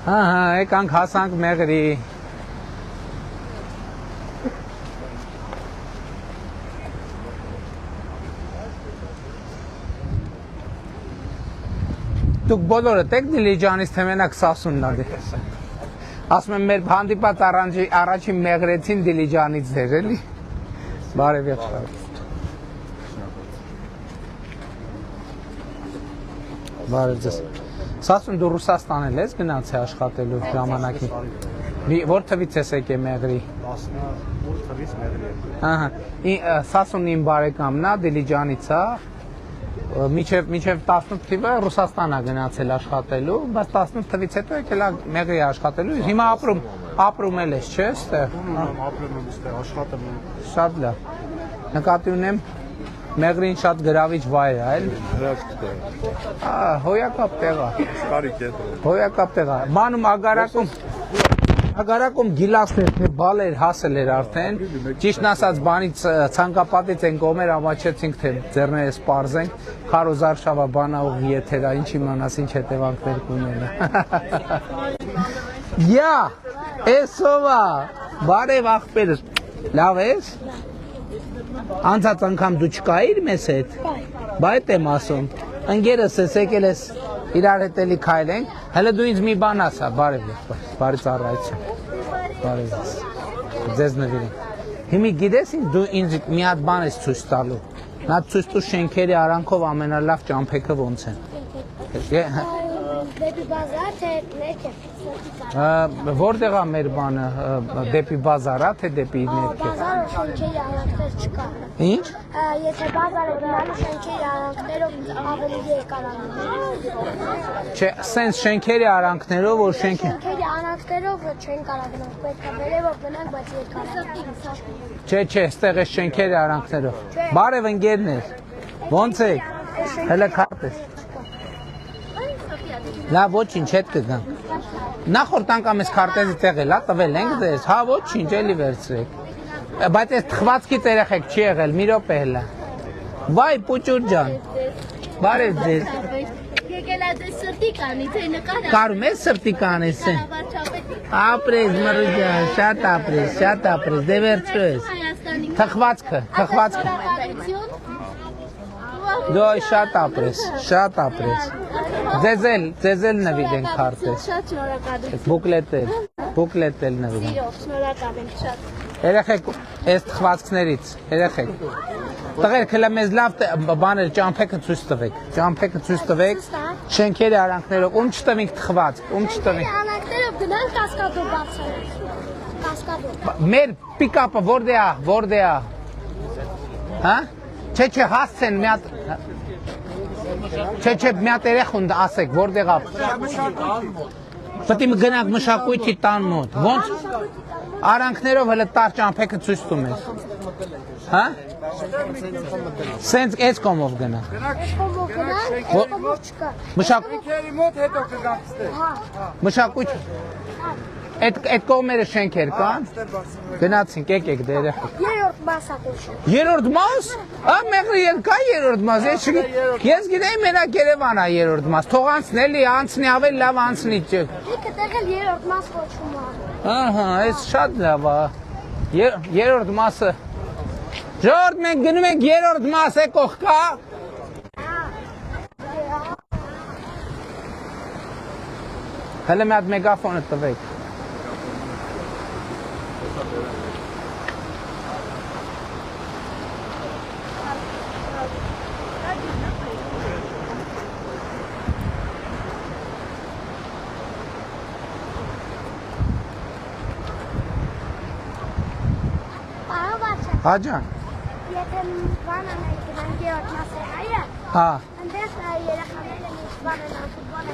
Ահա, եկանք հասանք Մեղրի։ Դուք բոլորը տեք Դիլիջանից թե մենակ Սասունն ադի։ Ասում եմ մեր հանդիպած առաջին Մեղրեցին Դիլիջանից էր էլի։ Բարև եղբայր։ Բարև ձեզ։ Սասուն դու Ռուսաստան ես գնացի աշխատելու ժամանակի։ Որ թվից ես եկել Մեղրի։ 18 թվից Մեղրի։ Ահա։ Սասունն իմ բարեկամն է Դիլիջանից է։ Միջև 18 թվը Ռուսաստան է գնացել աշխատելու, բայց 18 թվից հետո եկել է Մեղրի աշխատելու, հիմա ապրում ես, չէ՞, այստեղ։ Ապրում եմ այստեղ, աշխատում եմ։ Շատ լավ։ Նկատի ունեմ Մեղրին շատ գրավիչ վայր է, այլ։ Հոյակապ տեղ է։ Կարիք է։ Հոյակապ տեղ է։ Բանում Ագարակում գիլասներ թե բալեր հասել էր արդեն, ճիշտն ասած բանից ցանկապատից են կողմեր ամաչեցինք թե ձեռները սպարզենք, Խարոզարշավա բանաուղ եթերա, ինչ իմանաս ինչ հետևանքներ կունենա։ Յա, էսովա, բարև աղբերս, լավ ես։ Անցած անգամ դու չկայիր մեզ հետ։ Բայց եմ ասում, ընկերս ես եկել ես իրար հետ էլի քայլենք, հələ դու ինձ մի բան ասա, բարև եղբայր, բարի ծառայություն։ Բարև ես։ Ձեզ նվիրենք։ Հիմի գիտես դու ինձ մի հատ բան ես ցույց տալու։ Նա ցույց տու շենքերի արանքով ամենալավ ճամփեքը ոնց են։ Դեպի բազար թե ներքև։ Որտեղ է մեր բանը, դեպի բազարա թե դեպի ներքև։ Բազարը շենքերի արանքներ չկա։ Ինչ։ Եթե բազարը գնալու շենքերի արանքներով ավելի երկար։ Չէ, սենց շենքերի արանքներով որ Շենքերի արանքներով չեն կարող գնալ, պետք է վերևով գնանք, բայց երկար։ Չէ, այստեղ է շենքերի արանքներով։ Բարև ընկերներ։ Ոնց եք։ Հələ քարտես։ Լավ, ոչինչ, հետ կգամ։ Նախորդ անգամ ես քարտեզի տեղել, տվել ենք ձեզ, հա ոչինչ, էլի վերցրեք։ Բայց այս թխվածքից երեխեք չի եղել, մի րոպե հլա։ Վայ, Պուճուր ջան։ Բարև ձեզ։ Եկել է դες սրտի կանի, թե նկար։ Կարում ես սրտի կանես։ Ապրես, մռու ջան, շատ ապրես, դե վերցրու ես։ Թխվածքը։ Դու շատ ապրես։ Ձեզ էլ նվիրենք քարտեզ։ Շատ շնորհակալ։ Բուկլետել նվիրենք։ Սիրով, շնորհակալ եմ շատ։ Երեխեք, այս թխվածքներից, երեխեք։ Տղերք, հələ մեզ լավ բաներ ճամփեքը ցույց տվեք։ Շենքերի արանքներով, ում չտվենք թխվածք, ում չտվենք։ Արանքներով գնանք կասկադով բարձրացնենք։ Կասկադով։ Մեր պիկապը որտե՞ղ է։ Հա։ Չէ, հասցեն մի հատ։ Չէ, մի հատ երեխուն ասեք, որտեղ է։ Պետք է գնանք մշակույթի տան մոտ։ Ոնց արանքներով հələ տար ճամփեքը ցույց տում ես։ Հա։ Սենց այս կողմով գնա։ Կողմով գնանք, կողմով չկա։ Մշակույթի մոտ հետո կգանք ստեղ։ Հա։ Մշակույթ։ Այդ կողմերը շենքեր կան։ Գնացինք, եկեք դե երեխեք։ Երրորդ մասակույցը։ Երրորդ մաս։ Մեղրի կա երրորդ մաս։ Ես գիտեի մենակ Երևան է երրորդ մաս։ Թող անցնելի, անցնի, ավելի լավ անցնի։ Ինքը տեղել երրորդ մաս կոչվում է։ Ահա, այս շատ լավ է։ Երրորդ մասը։ Ժողովուրդ, մենք գնում ենք երրորդ մաս եկող կա։ Հələ մի հատ մեգաֆոնը տվեք։ Հաջան։ Եթե բան անենք, գնանք երրորդ մասը այը։ Հա։ Այնտեղ երեխաները ինչ բան են ֆուտբոլ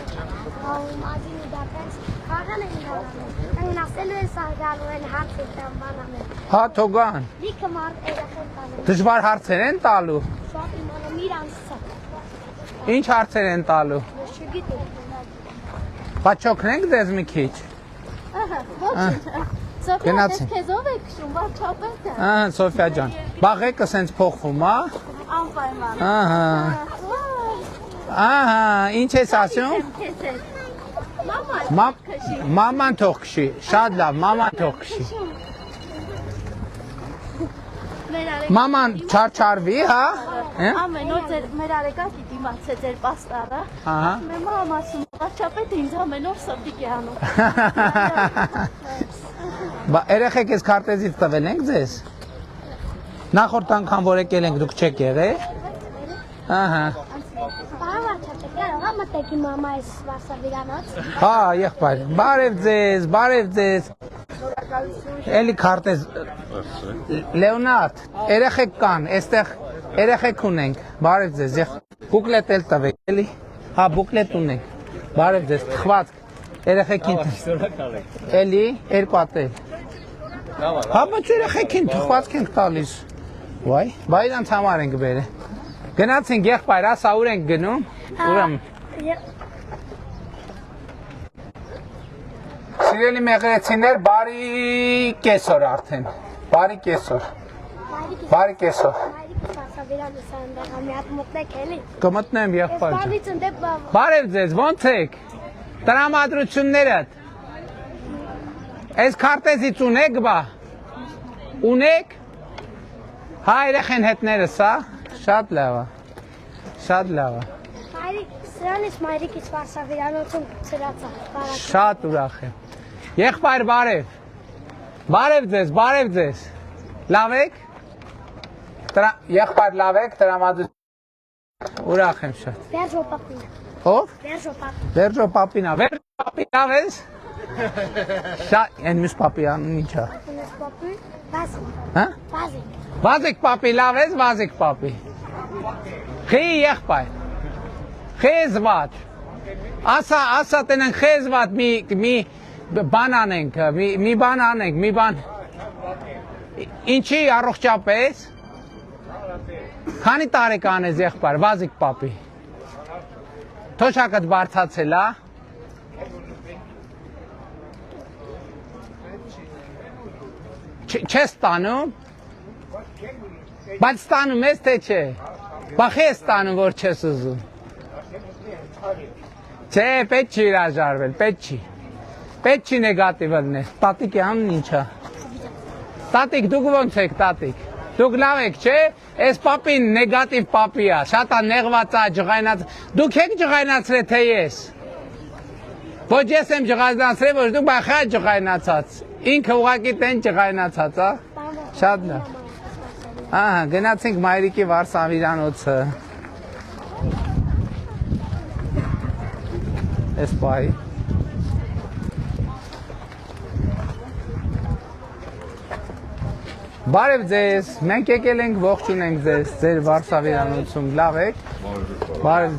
են մազինի դատենց խաղան են գալու։ Այն ասելու են սաղալու են հարցեր տան բան անել։ Հա, թողան։ Լիքը մարդ երեխան տալու։ Դժվար հարցեր են տալու։ Շատ իմանամ իրանցը։ Ինչ հարցեր են տալու։ Ես չգիտեմ։ Բայց չօգնենք ձեզ մի քիչ։ Ահա, ոչինչ։ Սոֆիա, դες քեզով եք շում, վարչապետը։ Ահա, Սոֆիա ջան։ Բաղեկը սենց փոխվում, հա։ Անպայման։ Ահա, ինչ ես ասում։ Մամա, Maman թող քշի, շատ լավ, maman թող քշի։ Maman չարչարվի, հա։ Ամեն օր մեր արեկակի դիմաց է ձեր պաստառը։ Ահա։ Մեր մաման ասում է, վարչապետը ինձ ամեն օր սրտիկ է անում։ Բա երեխեք ես քարտեզից տվել ենք ձեզ։ Նախորդ անգամ որ եկել ենք դուք չեք եղել։ Ահա։ Բարավաճապետ, կարող եմ մտեք իմ մամայիս վարսավիրանոց։ Հա, եղբայր, բարև ձեզ։ Էլի քարտեզ Լեոնարդ, երեխեք կան, այստեղ երեխեք ունենք, բարև ձեզ, բուկլետ էլ տվեք, էլի, հա, բուկլետ ունենք, բարև ձեզ, թխվածք, երեխեքին, էլի, պատել, հա, բայց երեխեքին թխվածք ենք տալիս, վայ, բա իրանց համար ենք բերը, գնացինք եղբայր, ասա ուր ենք գնում, ուրեմ, Սիրելի մեղրեցիներ, բարի կեսօր արդեն, բարի կեսօր, Մայրիկիս վարսավիրանոց այնտեղ մի հատ մտնեք էլի։ կմտնեմ եղբայր ջան, Բանից ընդ բարև ձեզ, ոնց եք, տրամադրություններդ, այս քարտեզից ունեք բա, ունեք, հա երեխեն հետներս, հա, շատ լավ է, Սրանից մայրիկիս վարսավիրանոցում ծրացա, շատ ուրախ եմ, եղբայր բարև ձեզ, լավ եք, եղբայր լավ եք, տրամադրություն, ուրախ եմ շատ, Վերջո պապին, ով? Վերջո պապին, լավ ես? Շատ, են մյուս պապի անուն ինչ է? Վազիկ պապի, լավ ես, վազիկ պապի, խի եղբայր, խեզված, ասա տնեն խեզված մի բան անենք, մի բան, ինչի առողջապես, քանի տարեկան ես եղբայր, վազիկ պապի, թոշակդ բարձացել, չես ստանում, բայց ստանում ես թե չէ, բախ ես ստանում, որ չես ուզում, չէ, պետք չի հրաժարվել, պետք չի նեգատիվ լնել, տատիկ է անուն ինչա, տատիկ դուք ոնց եք տատիկ, դուք լավ եք չէ, ես պապին նեգատիվ պապի է, շատ է նեղված է, ջղայնած, դուք եք ջղայնացրել թե ես, ոչ ես եմ ջղայնացրել, ոչ դուք բախա ջղայնացած, ինքը ուղակի տեն ջղայնացած, շատ լավ, ահա, գնացինք մայրիկի վարսավիրանոցը, Ես պայի, բարև ձեզ, մենք եկել ենք ողջունենք ձեզ, ձեր վարսավիրանոցում, լավ եք, բարև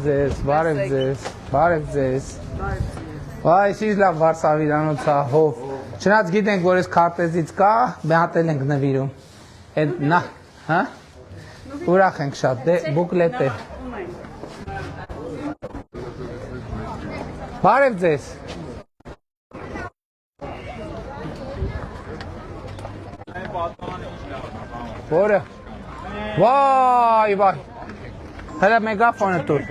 ձեզ, վայ, շիշ լավ վարսավիրանոց է, հով, չնած գիտենք, որ ես քարտեզից կա, բեհատել ենք նվիրում, նա, հա, ուրախ ենք շատ, բուկլետ է, բարև ձեզ, որը, վայ, հելա մեգաֆոնը տուր,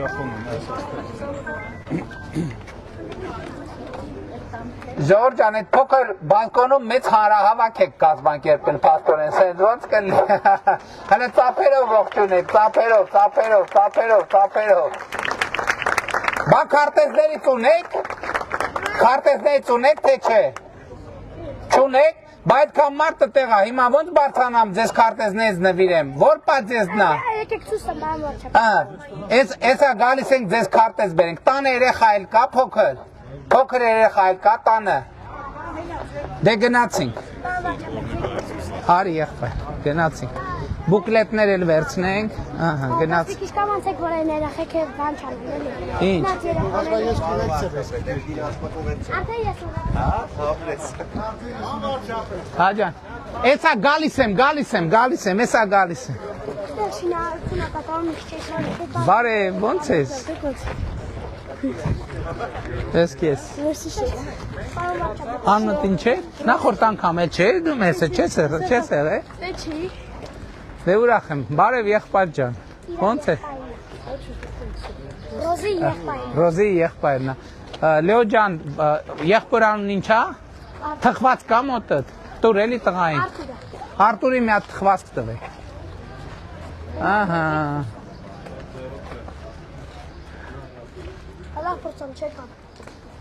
Ժողոր ջան, այդ փոքր բանկոնում մեծ հանրահավաք եք կազմակերպել պաստորեն, սենց ոնց կլի, հələ ծապերով ողջունեք, ծապերով, բա քարտեզներից ունեք թե չէ, չունեք, բա այդքան մարդը տեղա, հիմա ոնց բարձանամ ձեզ քարտեզներից նվիրեմ, որ պաց ես նա, էսա գալիս ենք ձեզ քարտեզ բերենք, տանը երեխա էլ կա փոքր երեխա էլ կա տանը, դե գնացինք, արի եղբայր, գնացինք, բուկլետներ էլ վերցնենք, գնացինք, Իսկ կամանցեք, որ այն երեխեք է բան չանեն, էլի։ Հա ջան, էսա գալիս եմ, էսա գալիս եմ, բարև, ոնց ես, ես կես, աննըտ ինչ է, նախորդ անգամ է չէ, դու մեզ է, չես եղե, դե ուրախ եմ, բարև եղբայր ջան, ոնց է, Ռոզի եղբայրն, Ռոզի եղբայրն է, Լեո ջան, եղբորանուն ինչա։ Թխված կա մոտդ։ Տուր էլի տղային։ Արտուրի մի հատ թխվածք տվեք։ Ահա։ Հալա փորձեմ չեկան։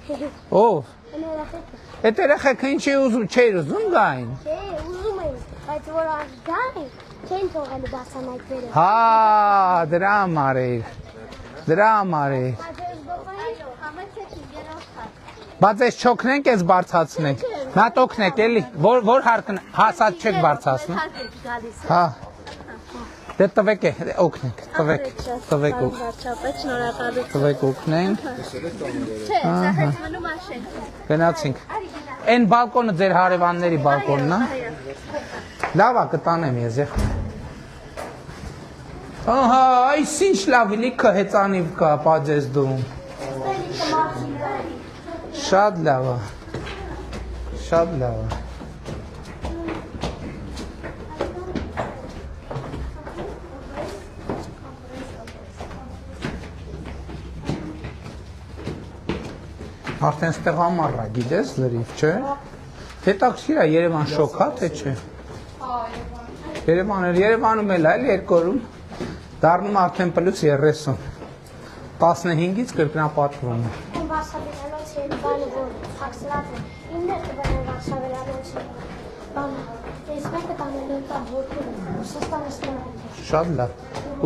Ով։ Ներախեք։ Այդ երեխեքը ինչի ուզում, չէր ուզում գային։ Չէ, ուզում եմ, բայց որ գային, չեն թողելու բասան այդ վերը։ Հա, դրա համար էր։ Դրա համար էր։ Բայց ես չոքնենք, ես բարձացնենք։ Նա տոքնեք էլի, որ հարկն հասած չեք բարձացնում։ Հա։ Դե տվեք է, օգնենք, տվեք օգնենք։ Վարչապետ, շնորհակալություն։ Տվեք օգնենք։ Չէ, սա հետ մնում աշենք։ Գնացինք։ Այն բալկոնը ձեր հարևանների բալկոնն է։ Լավ է, կտանեմ ես եղբայր։ Ահա, այս ինչ լավ լիքը հեծանիվ կա, պաձես դու։ Շատ լավ է։ Շատ լավ է։ Արդեն ստեղ ամառ է, գիտես, լրիվ, չէ։ Հետաքրքիր է, Երևան շոկ է, թե չէ։ Երևանում էլ այլ երկորում դառնում արդեն պլյուս 30։ 15-ից կրկնապատկվում է։ Վարշավելանոց է բանը, որ խաքսրած է, իններ կբանեն վարշավելանոց է, բանը, ես մեկը տանելու տամ որքում, սստանեսնում է։ Շատ լավ։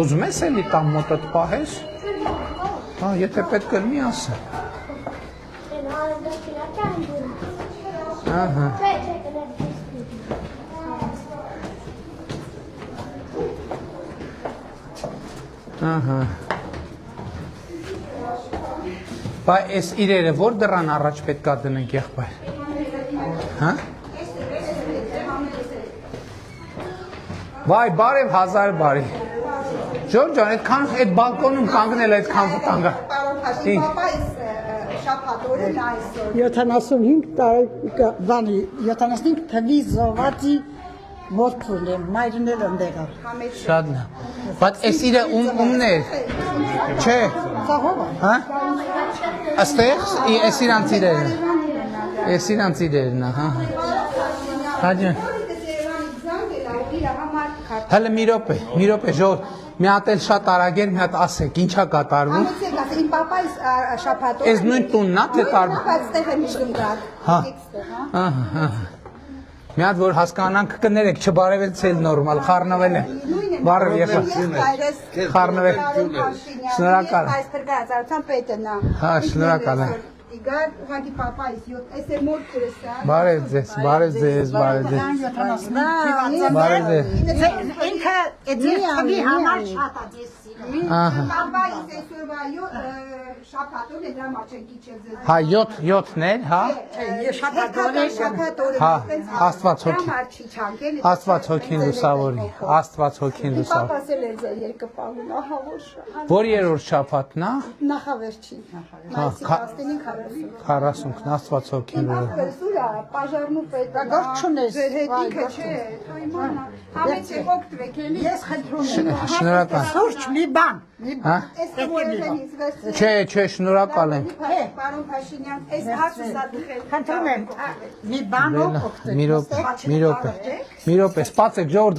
Ուզում ես էլի տամ մոտդ պահես։ Հա, եթե պետք է մի ասա։ Ահա։ Ահա։ Բայց այս իրերը որ դրան առաջ պետք է դնենք եղբայր։ Հա։ Վայ, բարև, հազար բարի։ Ջոն ջան, այդքան այդ բալկոնում կանգնել այդքան վտանգ է։ Ինչ։ 75 բանի 75 թվի զոհվածի մորթուն է մայրներ ընդեղա։ Շատ լավ։ Բայց այս իրը ումն էր։ Չէ։ Հա։ Աստեղ այս իրանց իրերն։ Այս իրանց իրերն է, հա։ Հաջը։ Հələ մի րոպե, ժողովուրդ։ Մի հատ էլ շատ արագ էր, մի հատ ասեք, ինչա կատարվում։ Իմ պապայս շաբաթով։ Այս նույն տունն է, թե տարբեր։ Բայց ստեղ եմ իշխում գա։ Հա։ Ահա։ Մի հատ որ հասկանանք կներեք, չբարևեցել նորմալ, խառնվել է։ Բարև եղա։ Խառնվել։ Շնորհակալ։ Այս փրկածության պետը նա։ Հա, շնորհակալ եմ։ Իգար ուղղակի պապայս 7 այս է մոտ քրեսա։ Բարև ձեզ։ Բարև ձեզ։ Ինքը էդի համար շատ է դեսի։ Ահա։ Պապայս այսօրվա շաբաթով է դրա մաչեն քիչել ձեզ։ Հա 7-ն էր, հա։ Շաբաթորը Հա, Աստված հոգի։ հոգի։ Աստված հոգին լուսավորի։ Աստված հոգին լուսավորի։ Պապասը լեզը երկպահում, ահա որ շատ։ Որ երրորդ շաբաթն է։ Նախավերջին։ Մայիսի 15-40։ 40-ն Աստված հոգին լուսավորի։ Սուրա, պաժարնու պետ։ Գործ չունես։ Ձեր հետիքը չէ, թայմանա։ Համեց օգտվեք էլի։ Ես խնդրում եմ։ Շնորհակալ։ Սուրճ մի բան։ Հա։ Այս կորենից վերցրու։ Չէ, պարոն Փաշինյան, այս հարցը դխել։ Խնդրում եմ, մի բան օգտվեք։ Մի րոպե, սպասեք ժողովուրդ,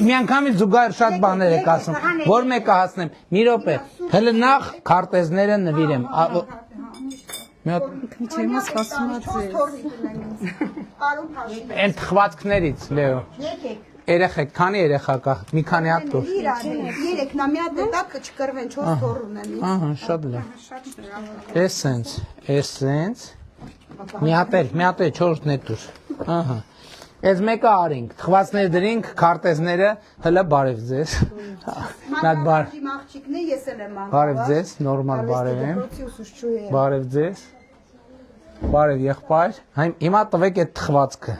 մի անգամից զուգահեռ շատ բաներ եք ասում, որ մեկը հասնեմ, մի րոպե, հələ նախ քարտեզները նվիրեմ։ Մի հատ Չեմ ասում ձեզ։ Պարոն Փաշինյան։ այն թխվածքներից, Լեո։ Եկեք։ Երեխեք, քանի երեխա կա, մի քանի հատ տուր։ 3 նա մի հատ դակ չկրվեն 4 թոր ունեմ։ Ահա, շատ լավ։ Էսենց։ Մի հատ էլ 4-ն է տուր։ Ահա։ Այս մեկը արինք, թխվածներ դրինք, քարտեզները, հələ բարև ձեզ։ Նատ բար։ Իմ աղջիկն է, ես էլ եմ անում։ Բարև ձեզ, նորմալ բարև եմ։ Բարև ձեզ։ Բարև եղբայր։ Հիմա տվեք այդ թխվածքը։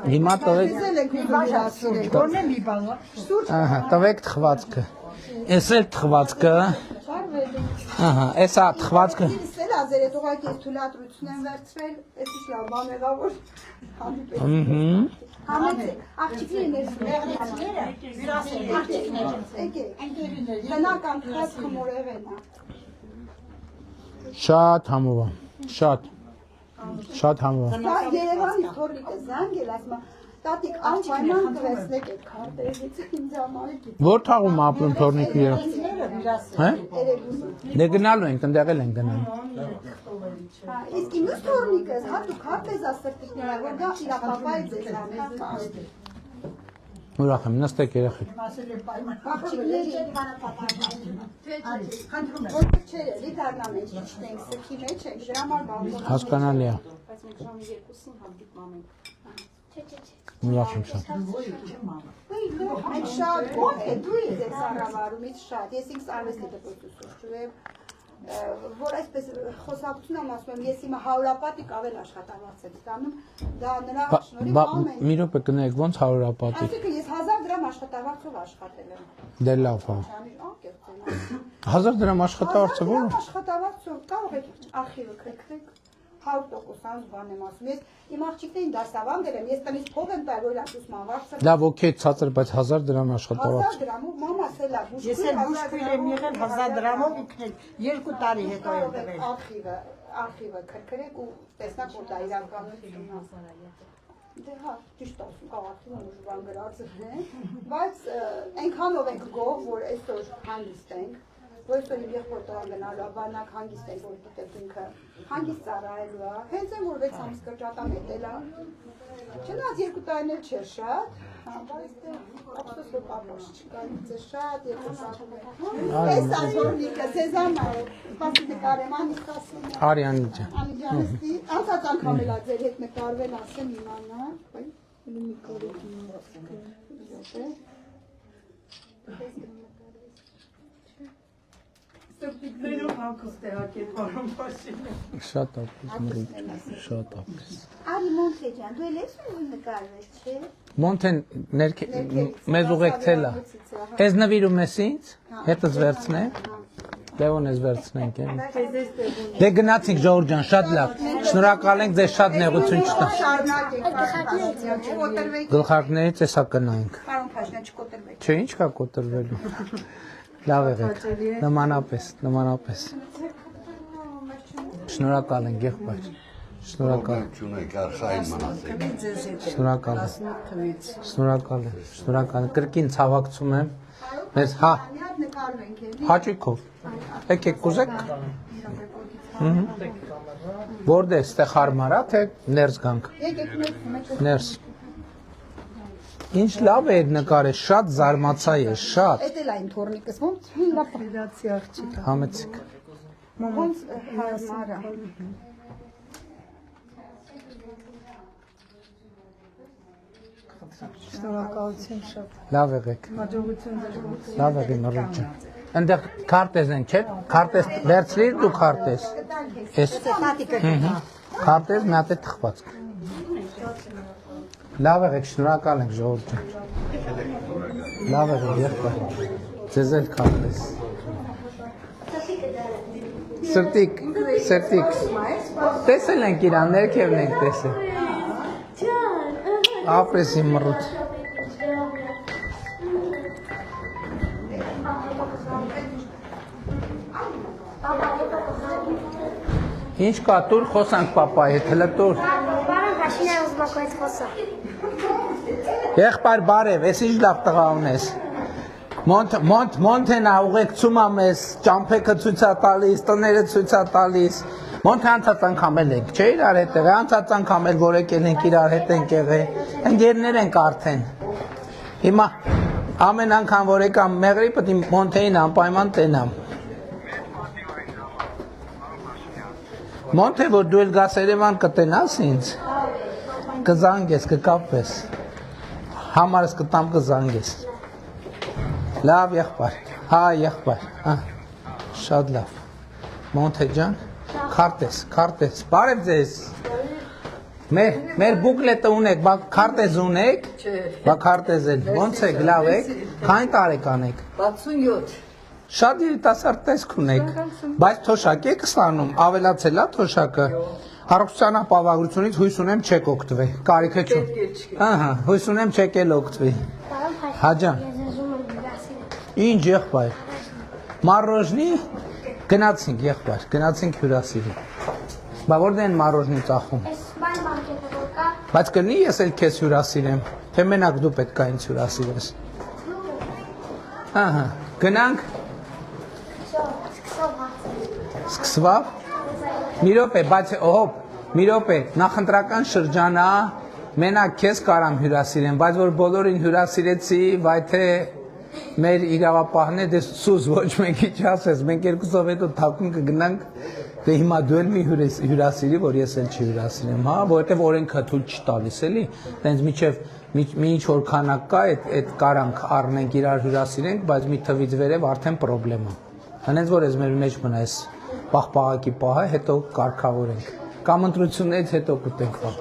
Հիմա տվեք։ Որն է մի բան։ Ահա, տվեք թխվածքը։ Էս էլ թխվածքը։ Ահա, էսա թխվածքը։ Իսել ազերետ ուղղակի թույլատրություն են վերցրել, էսի լավ բան եղա որ հանդիպել։ Համեցեք, աղջիկներին ես եկեք, տնական քաս խմորեղեն է։ Շատ համով եմ, շատ համով եմ։ Դա Երևանի թորլիկը զանգել, ասում տատիկ անպայման կվեսնեք այդ քարտերից ինձ համար գիտի։ Որ թաղում ապրում թորնիկը երբ։ Հա։ Դե գնալու ենք, ընդեղել ենք գնալու։ Հա, իսկ մյուս թորնիկը հատուկ հապեզ աստրիկները, որ դա իրապապայ ձեզ ամեն։ Ուրախ եմ, նստեք երեխեք։ Աղջիկների որ չէր, էլի դառնա մեջ չտենք, սքի մեջ ենք, դրա համար բաղում։ Հասկանալի է։ Ուրախ եմ շատ։ Այդ շատ գոհ է, դու ես ես առավարումից շատ, ես ինքս արվեստի դպրոցից ուսուցչու որ այսպես խոսակցություն եմ ասում եմ, ես հիմա հարյուրապատիկ ավել աշխատավարձ եմ ստանում, դա նրա շնորհիվ ամեն։ Մի րոպե կնայեք ոնց հարյուրապատիկ։ Այսինքն ես 1000 դրամ աշխատավարձով աշխատել եմ։ Դե լավ է։ 1000 դրամ աշխատավարձը ո՞ր։ Աշխատավարձով կարող եք արխիվը քրքրեք 100% բան եմ ասում։ Ես իմ աղջիկներին դասավանդել եմ, ես տնից փող եմ տալ, որ ուսման վարձը։ Լավ, օքեյ, ցածր, բայց 1000 դրամ աշխատավարձ։ 1000 դրամով մամաս էլա բուժ։ Ես էլ բուժքույր եմ եղել 1000 դրամով ինքն 2 տարի հետո եմ տվել։ Արխիվը քրքրեք ու տեսնակ որ դա իրականությունն է։ Դե հա, ճիշտ ասում, կարողացում եմ ուժ բան գրածել, բայց այնքանով ենք գոհ, որ այսօր հանգիստ ենք, որ այսօր իմ եղբորտան գնալու, բանակ հանգիստ ենք, որ դուք ինքը հանգիստ ծառայելու է, հենց այն որ 6 ամիս կրճատա մետել է, չնայած 2 տարին էլ չէր շատ, բայց դե ափսոս որ պապոս չկա, ինձ շատ 2 տարին։ Այս ասորնիկը սեզամա է, սպասի նկարեմ, անիք ասում է։ Արի Անիջան։ Անիջանստի, անցած անգամ էլ ձեր հետ նկարվել ասեմ իմանա, մի կորեք Ստուպիկներով հանգուստ է հակել պարոն Փաշինյան։ Շատ ապրես, շատ ապրես։ Արի Մոնթե ջան, դու էլ ես ուզում նկարվել, չէ։ Մոնթեն մեզ ուղեկցել է։ Էս նվիրում ես ինձ, հետս վերցնենք։ Լևոն ես վերցնենք են։ Դե գնացինք Ժողովուրդ ջան, շատ լավ։ Շնորհակալ ենք, ձեզ շատ նեղություն չտա։ Գլխարկներից էսա կնայինք։ Պարոն Փաշինյան չկոտրվեք։ Չէ, ինչ կա կոտրվելու։ Լավ եղեք, նմանապես։ Շնորհակալ ենք, եղբայր։ Շնորհակալ։ Շնորհակալ։ Կրկին ցավակցում եմ։ Մեզ հա հաճույքով։ Եկեք կուզեք։ Որտե՞ս, ստե խարմար է, թե ներս գանք։ Ներս։ Ինչ լավ է այդ նկարը, շատ զարմացա ես, շատ։ Էդ էլ այն թորնիկս ոնց լավ ֆեդերացիա աղջիկ։ Համեցիկ։ Ոնց հարմար է։ Շնորհակալություն շատ։ Լավ եղեք։ Հաջողություն ձեզ։ Լավ եղեք նորից ջան։ Այնտեղ քարտեզ են, չէ՞։ Քարտեզ վերցրիր դու քարտեզ։ Էս քարտեզ մի հատ է թխված։ Լավ եղեք, շնորհակալ ենք Ժողովուրդ ջան։ Լավ եղեք, եղբայր։ Ձեզ էլ քարտեզ։ Սրտիկ։ Տեսել ենք իրան, ներքևն ենք տեսել։ Ապրեսի մռուտ։ Ինչ կա, տուր խոսանք պապայի հետ, հլը տուր։ Պարոն Փաշինյան ուզմակոյց խոսա։ Եղբայր բարև, ես ինչ լավ տղա ունես։ Մոնթենա ուղեկցում ա մեզ, ճամփեքը ցույց ա տալիս, տները ցույց ա տալիս։ Մոնթե անցած անգամ էլ ենք, չէ՞ իրար հետ եղել, անցած անգամ էլ որ եկել ենք իրար հետ ենք եղել։ Ընկերներ ենք արդեն։ Հիմա ամեն անգամ որ եկամ մեղրի պետք է Մոնթեին անպայման տենամ։ Մոնթե որ դու էլ գաս Երևան կտենաս ինձ։ Կզանգես, կկապվես։ Համարս կտամ կզանգես։ Լավ եղբայր, հա եղբայր, հա, շատ լավ, Մոնթե ջան, քարտեզ, բարև ձեզ, մեր բուկլետը ունեք, բա քարտեզ ունեք, բա քարտեզ էլ, ոնց եք, լավ եք, քանի տարեկան եք, 67 շատ երիտասարդ տեսք ունեք, բայց թոշակ եք ստանում, ավելացել է թոշակը, առողջության ապահովությունից հույս ունեմ չեք օգտվել, կարիքը չունի, ահա, հույս ունեմ չեք էլ օգտվի, հա ջան, ինչ եղբայր, մառոժնի, Գնացինք եղբայր, գնացինք հյուրասիրի։ Բա որտե են մարոժնի ծախում։ Ես բան մարկետը որ կա։ Բայց կլինի ես էլ քեզ հյուրասիրեմ, թե մենակ դու պետք է ինձ հյուրասիրես։ Ահա, գնանք։ Սկսվավ։ Մի րոպե, բայց հոп, մի րոպե, նախընտրական շրջանա, մենակ քեզ կարամ հյուրասիրեմ, բայց որ բոլորին հյուրասիրեցի, վայ թե մեր իրավապահն է, դե սուս ոչ մեկի չասես, մենք երկուսով հետո թաքուն կգնանք, դե հիմա դու էլ մի հյուրասիրի, որ ես էլ չհյուրասիրեմ, հա, որովհետև օրենքը թույլ չտալիս էլի, տենց միջև մի ինչ-որ քանակ կա, այդ կարանք առնենք իրար հյուրասիրենք, բայց մի թվից վերև արդեն պրոբլեմա։ Հենց որ ես մեր մեջ մնա այս պաղպաղակի պահը, հետո կարգավորենք, կամ ընտրություններից հետո կուտենք պահ։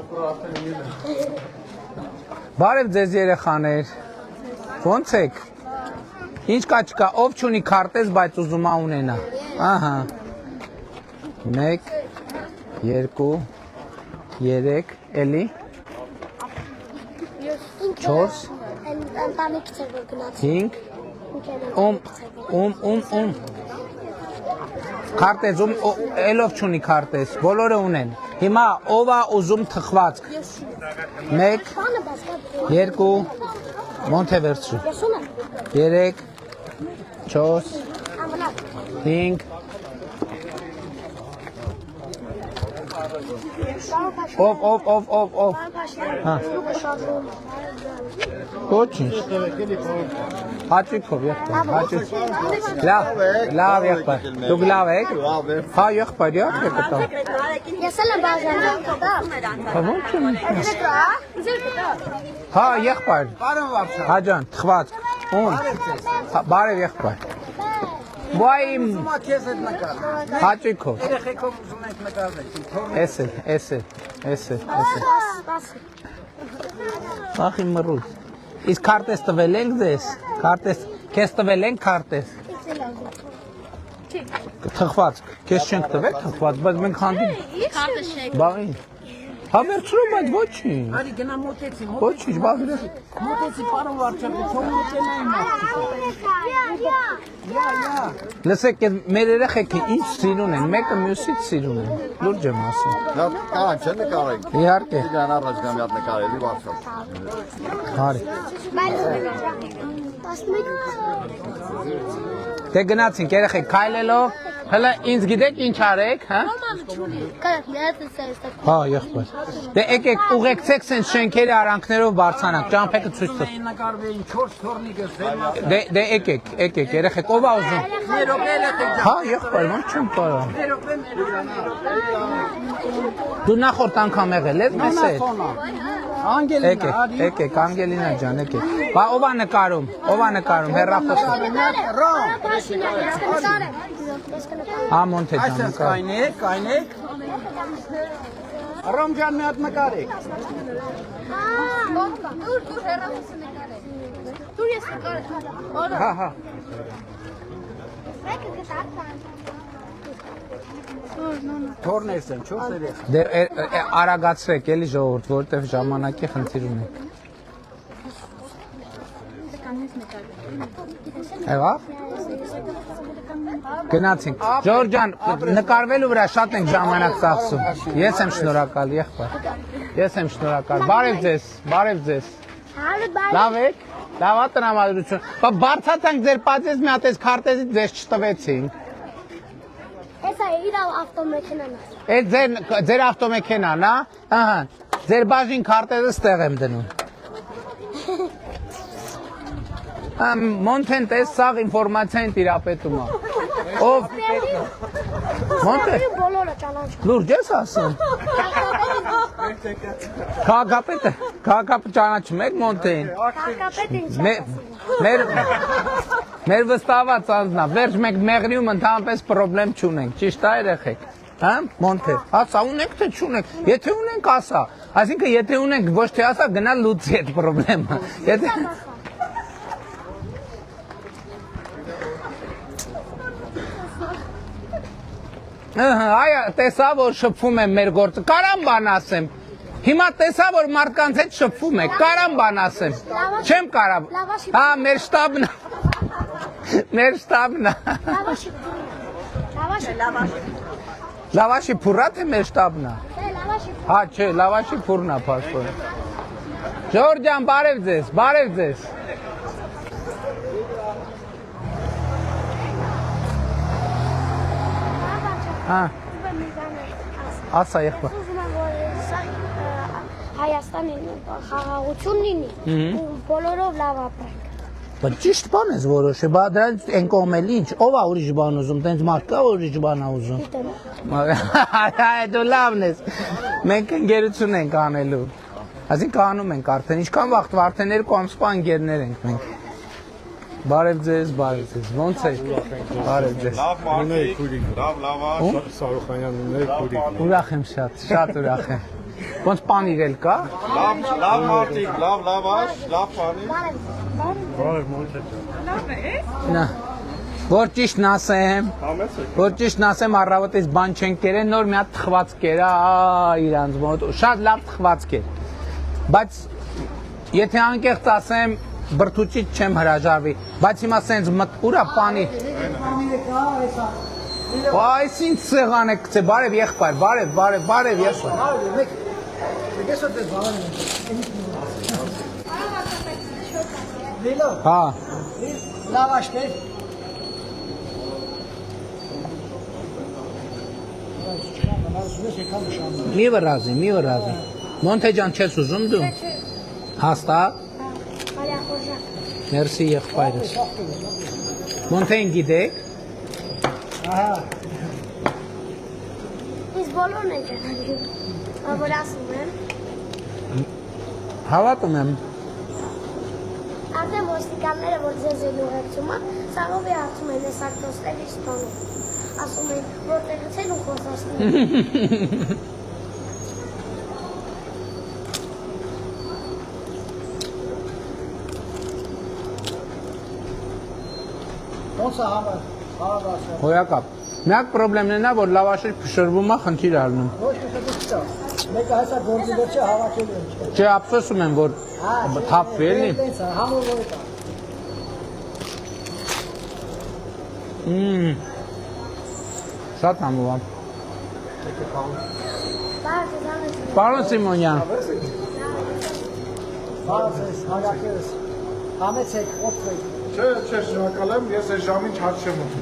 Բարև ձեզ երեխաներ, ոնց եք։ Ինչ կա չկա, ով չունի քարտեզ, բայց ուզում է ունենա։ Ահա։ 1 2 3 էլի 4 Ընտանիքից էր որ գնացի։ 5 Քարտեզ ելով չունի քարտեզ, բոլորը ունեն։ Հիմա ով է ուզում թխվածք։ 1 2 Մոնթե վերցրու։ 3 4 5 Ով Հա Ոչինչ Հաճույքով եղբայր հաճույք Լավ եղբայր Դուք լավ եք Հա եղբայր եղբայր կտամ Ես էլ եմ բաժանում Հա ոնց եմ Հա եղբայր Հա ջան թխվածք Ուն Բարև եղբայր Բայմ Հաճույքով Երեխեքով ուզում ենք նկարվել։ Էսել Ախի մռուլ Իսկ քարտեզ տվել ենք ձեզ Քեզ տվել ենք քարտեզ Թխվածք Քեզ չենք տվել թխվածք Բայց մենք հանդիպ Բաղին Հա վերցրու բայց ոչինչ Արի գնա մոտեցի, Ոչինչ բաղին մոտեցի պարոն վարչապետ, թող մոտենային մարդիկ։ Լսեք մեր երեխեքը ինչ սիրուն են Մեկը մյուսից սիրուն են Լուրջ եմ ասում Կարանք չեն նկարենք Իհարկե Իրան առաջ գամ յատ նկարելի վարչապետ Հարի Բայց Դե գնացինք երեխեք քայլելով Հələ ինձ գիտեք ինչ արեք, հա? Հա, եղբայր։ Դե եկեք ուղեկցեք սենց շենքերի արանքներով բարձրանանք, ճամփեքը ցույց տվեք։ Նկարվեին 4 թորնիկը զերմա։ Դե եկեք, երեխեք, ով է ուզում։ Հա, եղբայր, ոնց չեմ կարող։ Դու նախորդ անգամ եղել ես մեզ հետ։ Եկեք, Անգելինա ջան, եկեք։ Բա ով է նկարում, հեռախոսը։ Հա, Մոնթե ջան, նկար։ Կայնեք։ Ռոմ ջան մի հատ նկարեք։ Դուր հեռախոսը նկարեք։ Դուր ես նկարեմ։ Հա։ Թորներս են 4 երեխա։ Դե արագացրեք էլի ժողովուրդ, որովհետև ժամանակի խնդիր ունենք։ Այո։ Գնացինք։ Ժորժ ջան, նկարվելու վրա շատ ենք ժամանակ ծախսում։ Ես եմ շնորհակալ, եղբայր։ Ես եմ շնորհակալ։ Բարև ձեզ։ Լավ եք։ Լավ է տրամադրություն։ Բա բարձացանք ձեր պատից մի հատ էս քարտեզից ձեզ չտվեցինք։ Էսա իր ավտոմեքենան է։ Այդ ձեր ավտոմեքենան, հա։ Ահա։ Ձեր բաժին քարտեզը ստեղ եմ դնում։ Մոնթեն տես սաղ ինֆորմացիային տիրապետում է։ Ով։ Մոնթե։ Բոլորը ճանաչում։ Լուրջ ես ասում։ Քաղաքապետը ճանաչում եք Մոնթեին։ Քաղաքապետը ինչ։ Մեր վստահված անձնա, վերջ մենք մեղրիում ընդհանրապես պրոբլեմ չունենք, ճիշտ է երեխեք։ Հա, Մոնթե։ Ասա ունենք թե չունենք։ Եթե ունենք ասա։ Այսինքն եթե ունենք ոչ թե ասա գնա լուծի այդ պրոբլեմը։ Եթե Այա, տեսա, որ շփվում եմ մեր գործը, կարամ բան ասեմ, հիմա տեսա, որ մարդկանց հետ շփվում եք, կարամ բան ասեմ, չեմ կարամ, հա, մեր շտաբն է, Լավաշի Լավաշի փուռա թե մեր շտաբն է։ լավաշի Հա, չէ, լավաշի փուռն է փաստորեն։ Ժորժ ջան, բարև ձեզ, բարև ձեզ։ Հա, ասա եղբայր։ ուզում եմ որ սա Հայաստանի խաղաղությունն լինի ու բոլորով լավ ապրենք։ Բայց ճիշտ բան ես որոշը, բա դրանից են կողմել ինչ, ով է ուրիշ բան ուզում, տենց մարդ կա ուրիշ բան է ուզում։ Դու լավն ես, մենք ընկերություն ենք անելու, այսինքն անում ենք արդեն, ինչքան վաղ արդեն 2 ամսվա ընկերներ ենք մենք։ Բարև ձեզ, ոնց եք, բարև ձեզ։ Ուրախ եմ շատ ուրախ եմ։ Ոնց պան իրել կա։ Լավ մարդիկ, լավ լավաշ, լավ բանի։ Նա, որ ճիշտն ասեմ, առավոտից բան չենք կերել, նոր մի հատ թխված կերա, իրանց մոտ, շատ լավ թխված կեր։ Բայց եթե անկեղծ ասեմ, բրդուճից չեմ հրաժարվի, բայց հիմա սենց ուրա պանի։ Այս ինչ սեղան է կծե, բարև եղբայր, բարև եղբայր։ Հա։ Լավաշ մեր։ Մի վրազի։ Մոնթե ջան չես ուզում դու։ Հաստատ։ Մերսի եղբայրս։ Մոնթեն գիտեք։ Ահա։ Իսկ բոլորն են ջանում, որ ասում եմ։ Հավատում եմ։ Արդեն ոստիկանները, որ ձեզ են ուղեկցում, սաղով է հարցում են ես ակտոստերի ստանում։ Ասում են, որտեղից են ու խոսասնում։ Ոնց է համար։ Հոյակապ։ Միակ պրոբլեմն է նա, որ լավաշը փշրվում է, խնդիր առնում։ Ոչ չկա։ Մեկը հեսա գործի վերջը հավաքել են։ Չէ, ափսոսում եմ, որ թափվի էլի։ Համով որ կա։ Շատ համով եմ։ Պարոն Սիմոնյան։ Բարձես, հավաքելս։ Համեցեք, օգտվեք։ Չէ, շնորհակալ եմ, ես այս ժամին չարժ չեմ ուտում։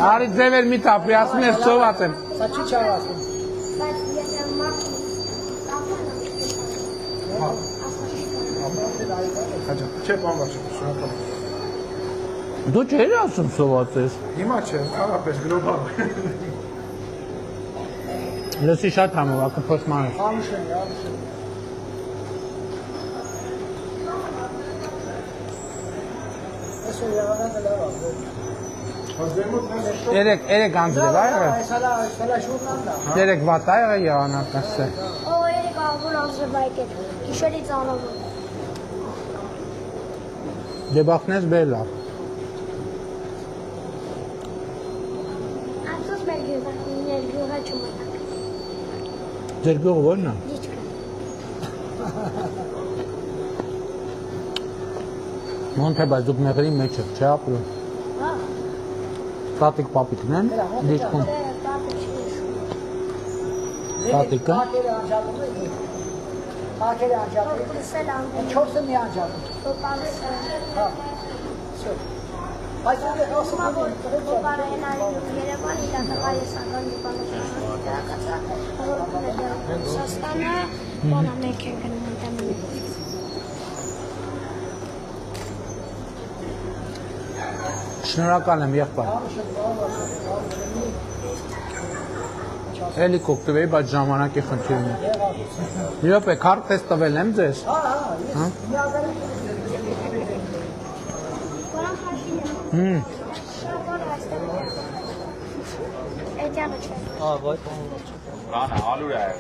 Արի ձևեր մի թափի, ասում ես ծոված եմ։ Սա չի չարասում։ Բայց եթե մարդը Հաջա, չէ, բանվաճ, շնորհակալ եմ։ Դու չէր ասում ծոված ես։ Հիմա չէ, առապես գլոբալ։ Լսի շատ համով, ակը փոսման ես։ Ամուշեն։ Այսօր եղանանը լավ է։ Երեք անձրև այ եղը։ Այսալա շուրնանն է։ Երեք վատ այ եղը եղանակ ասը։ Օ, երեք աղբոր անձրվայք է, գիշերից անավոր։ Դեբախնես բելա։ Ափսոս մեր գյուղը չմտակ։ Ձեր գյուղը ո՞րն է։ Դիչկը։ Մոնթե բայց դուք մեղրի մեջ եք, չէ ապրում։ Հա։ Տատիկ պապիկն են, դիչքում։ Տատիկը։ Ակերը անջատում։ Պրսել անդում։ 4-ը մի անջատում։ Պոպանսը։ Հա։ Всё։ Այսօր ասում եմ, որ Պոպարենային Երևանի դատավայեսական դիպանոց Սաստանը, բանա մեկ են գնում ընդամենը։ Շնորհակալ եմ եղբայր։ Էլի կօգտվեի, բայց ժամանակի խնդիրն է։ Մի րոպե, քարտ ես տվել եմ ձեզ։ հա, Էջանը չէ։ Rana, alur er.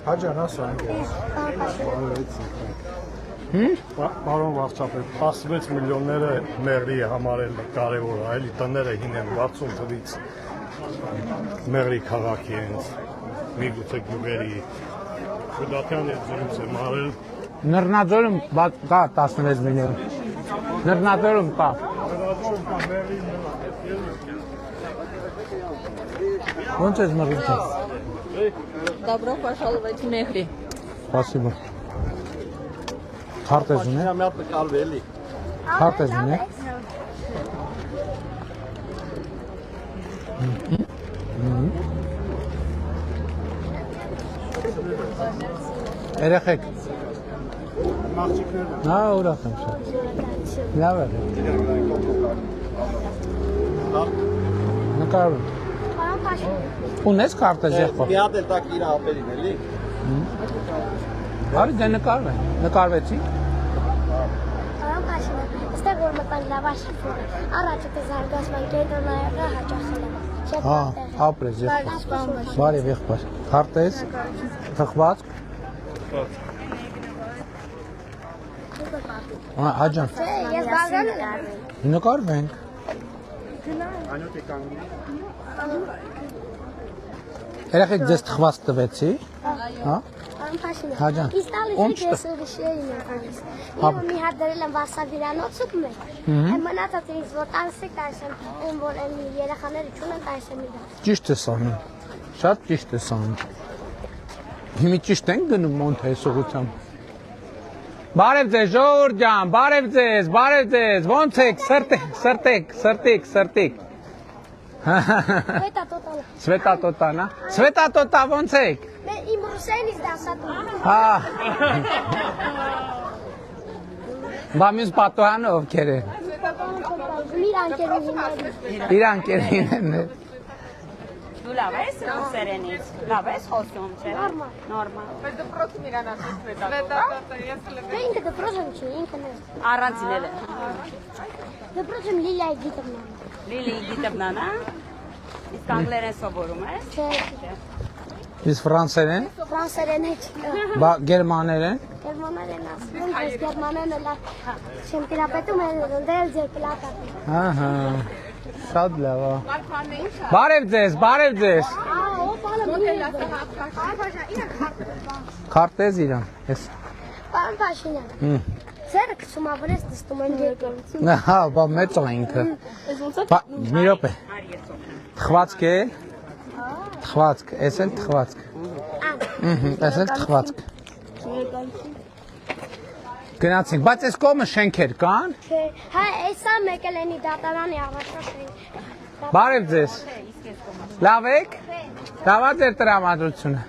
Հաջան ասա։ Պարոն վարչապետ, 16 միլիոնները մեղրի է համարել կարևոր, այլի տները հին են 60 թվից մեղրի քաղաքի են, միգուցե գյուղերի, Գուդատյանի զրույց եմ արել։ Նռնաձորում կա 16 միլիոն։ Նռնաձորում կա։ Ոնց ես մռնցել։ Добро пожаловать в Мехри. Спасибо։ Քարտ ես ունի։ Մի հատ նկարվի էլի։ Քարտ ես ունի։ Երեխեք։ Նա ուրախ եմ շատ։ Լավ է։ Նկարում։ Պարոն Փաշինյան։ Ունես քարտը եղբոր։ Մի հատ էլ տակ իր հապերին էլի։ Արի դե նկարվե։ Նկարվեցի։ Պարոն Փաշինյան, այստեղ որ մտան լավաշ առաջ դե զարգացման կենտրոնները հաճախել են։ Հա, ապրես եղբոր։ Բարև եղբոր։ Քարտես, թխված։ Աջան։ Ես բաժանում եմ։ Նկարվենք։ Երեխեք ձեզ թխված տվեցի։ Հա։ Պարոն Փաշինյան։ Հաջան, Իսկ տալիս ո՞նց եք ես ուրիշներին եմ տալիս։ Ես մի հատ դրել եմ վարսավիրանոցում մեկ։ Այն մնացածը ինձ որ տալիս եք տալիս եմ, այն որ այն երեխաները չունեն տալիս եմ իրար։ Ճիշտ ես անում։ Շատ ճիշտ ես անում։ Հիմի ճիշտ ենք գնում մոնթայս ուղղությամբ։ Բարև ձեզ ժողովուրդ ջան, բարև ձեզ, ոնց եք, սրտիկ։ Պետա տոտալը։ Sveta Totana։ Sveta Tota ոնց եք։ Իմ ռուսերենից դասատու։ Հա։ Բա մյուս պատոհանը ովքեր են։ Իր անկերուհիների։ Իր անկերուհիներն են։ Դու լավ ես ռուսերենից։ Լավ ես խոսում, չէ՞։ Նորմալ։ Դե ինքը դպրոցում չի, ինքն է։ Առանցին էլ է։ Դպրոցում Լիլիայի գիտումն է։ Լիլի գիտებնան, հա։ Իսկ անգլերեն սովորում ես։ Չէ, Իսկ ֆրանսերեն, ֆրանսերեն է։ բա գերմաներեն։ Գերմաներեն ասում, ես գերմաներեն լավ։ Չեմ տիրապետում են դել ձեր պլատա։ Ահա։ Շատ լավ։ Բարև ձեզ։ Ահա, ո՞վ բանը Քարտեզ իրան։ Ես։ Պարոն Փաշինյան։ Ձերը քսում ավրես դստում են երկրում։ Հա, բա մեծ է ինքը։ Բա մի րոպե։ Թխվածք է։ Թխվածք, էս էլ թխվածք։ Էս էլ թխվածք։ Գնացինք, բայց այս կողմը շենքեր կան։ Չէ, հա, էսա մեկ էլ էնի դատարանի առաջնորդ։ Բարև ձեզ։ Լավ եք։ Լավ է ձեր տրամադրությունը։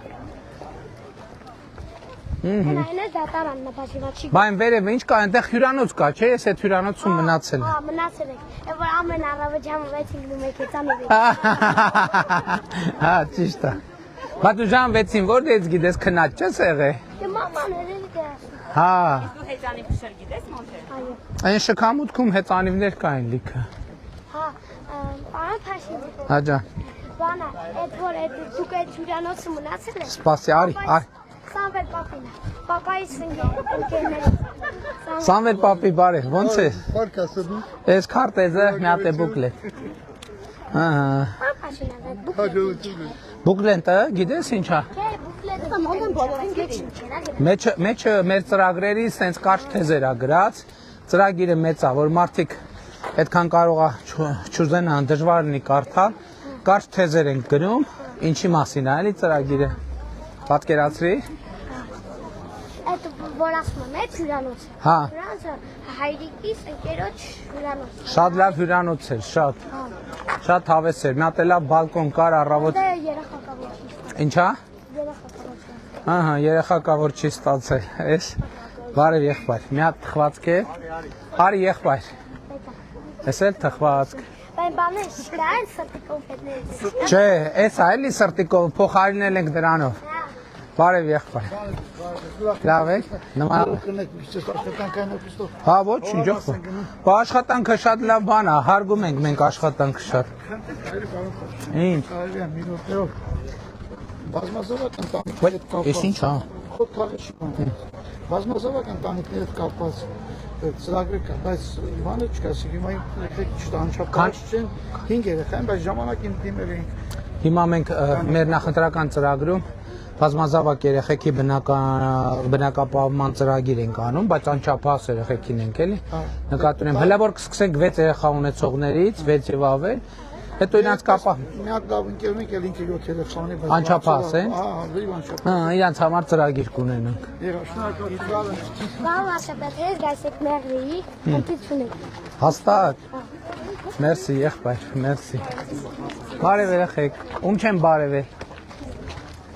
Այն է դատարանն է Փաշինյանի։ Բա այն վերև ինչ կա, այնտեղ հյուրանոց կա, չէ՞, ես այդ հյուրանոցում մնացել եմ։ Հա, մնացել եք։ Եվ որ ամեն առավոտ ժամը 6-ին գնում եք հեծանիվ։ Հա, ճիշտ է։ Բա դու ժամ 6-ին որտեղից գիտես քնած չես եղել։ Դե մաման երևի դերասում։ Հա, Դու հեծանի փշեր գիտես մոնտեր։ Այո։ այն շքամուտքում հեծանիվներ կային լիքը։ Հա, պարոն Փաշինյան։ Հա ջան, Բանա, այդ որ այդ դուք այդ հյուրանոցը մնացել եք։ սպասի, արի։ Սամվել պապին։ Պապայից ընկերներից։ Սամվել պապի բարև, ոնց է։ Այս քարտեզը մի հատ է բուկլետ։ Ահա։ Պարոն Փաշինյան, այդ բուկլետը։ Բուկլետը գիտես ինչա։ Չէ, բուկլետը մոդեն բոլորին գեցին չերա։ Մեջը մեր ծրագրերի սենց կարճ թեզեր ա գրած, ծրագիրը մեծ ա, որ մարդիկ այդքան կարող ա չուզենան դժվար լինի կարդալ, կարճ թեզեր են գրում, ինչի մասին ա, էլի ծրագիրը։ Պատկերացրի։ Այդ որ ասում եմ, այդ հյուրանոցը։ Հա, Հյուրանոցը հայրիկիս ընկերոջ հյուրանոց։ շատ լավ հյուրանոց էր, շատ։ Շատ հավես էր, մի հատ էլ լավ բալկոն կար առավոտ։ Դե երեխա կա որ չի։ Ինչա։ Երեխա կա որ չի։ Ահա, երեխա կա որ չի ստացել, էս։ Բարև եղբայր, մի հատ թխվածք է։ Արի եղբայր։ Էս էլ թխվածք։ Բայց բանը չկա, այն սրտի կոնֆետներից։ Չէ, էս է էլի սրտիկով փոխարինել ենք դրանով։ Բարև եղբայր։ Լավ եք։ Նման։ Հա, ոչինչ, ոխ։ Բա աշխատանքը շատ լավ բան է, հարգում ենք մենք աշխատանքը շատ։ Ինչ։ Բազմազավական տանիքների հետ կապված։ Էս ինչ է։ Բազմազավական տանիքների հետ կապված ծրագրեր կա, բայց բանը չկա, հիմա չտանչապած չեն 5 երեխա են, բայց ժամանակին դիմել ենք։ Հիմա մենք մեր նախընտրական ծրագրում բազմազավակ երեխեքի բնակապահովման ծրագիր ենք անում, բայց անչափահաս երեխեքին ենք էլի։ Նկատի ունեմ, հələ որ կսկսենք 6 երեխա ունեցողներից, 6 եւ ավել, հետո իրանց կապա։ Միակ լավ ընկերն եք, ինքը 7 տելեֆոնի, բայց Անչափահաս են։ լիվ անչափահաս։ Հա, իրանց համար ծրագիր կունենանք։ Շնորհակալություն։ Բան ասապետ ես գայսեք մեղրի, ընտիցունեք։ Հաստատ։ Մերսի, եղբայր, մերսի։ Բարև երեխեք, ում չեմ բարևել։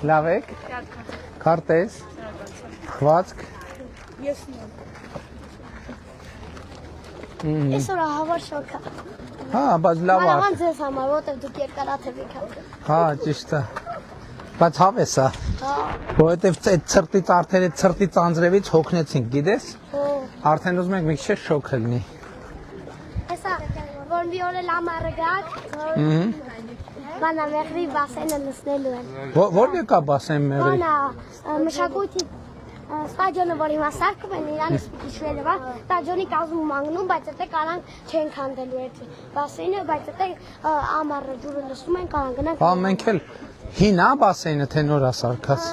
Լավ եք։ Քարտեզ։ Խվածք։ Այսօր հավար շոկա։ Հա, բայց լավ է։ Մանավանդ ձեզ համար, որտեղ դուք երկարաթև եք։ Հա, ճիշտ է։ Բայց հավես է։ Որովհետև այդ ցրտից արդեն այդ ցրտից անձրևից հոգնեցինք, գիտես։ Արդեն ուզում ենք մի քիչ շոկ լինի։ Հեսա, որ մի օր էլ ամառը գաք, բանա մեղրի բասենը լսնելու են։ Ո՞ր եկա բասեն մեղրի։ Բանա մշակույթի ստադիոնը, որ հիմա սարքում են, իրանից պիտի շվելը, ստադիոնի կազմում անգնում, բայց այդտեղ կարանք չենք հանդելու այդ բասենը, բայց այդտեղ ամառը ջուրը լսում են, կարան գնանք։ Հա, մենք էլ հին է բասենը, թե նոր է սարքած։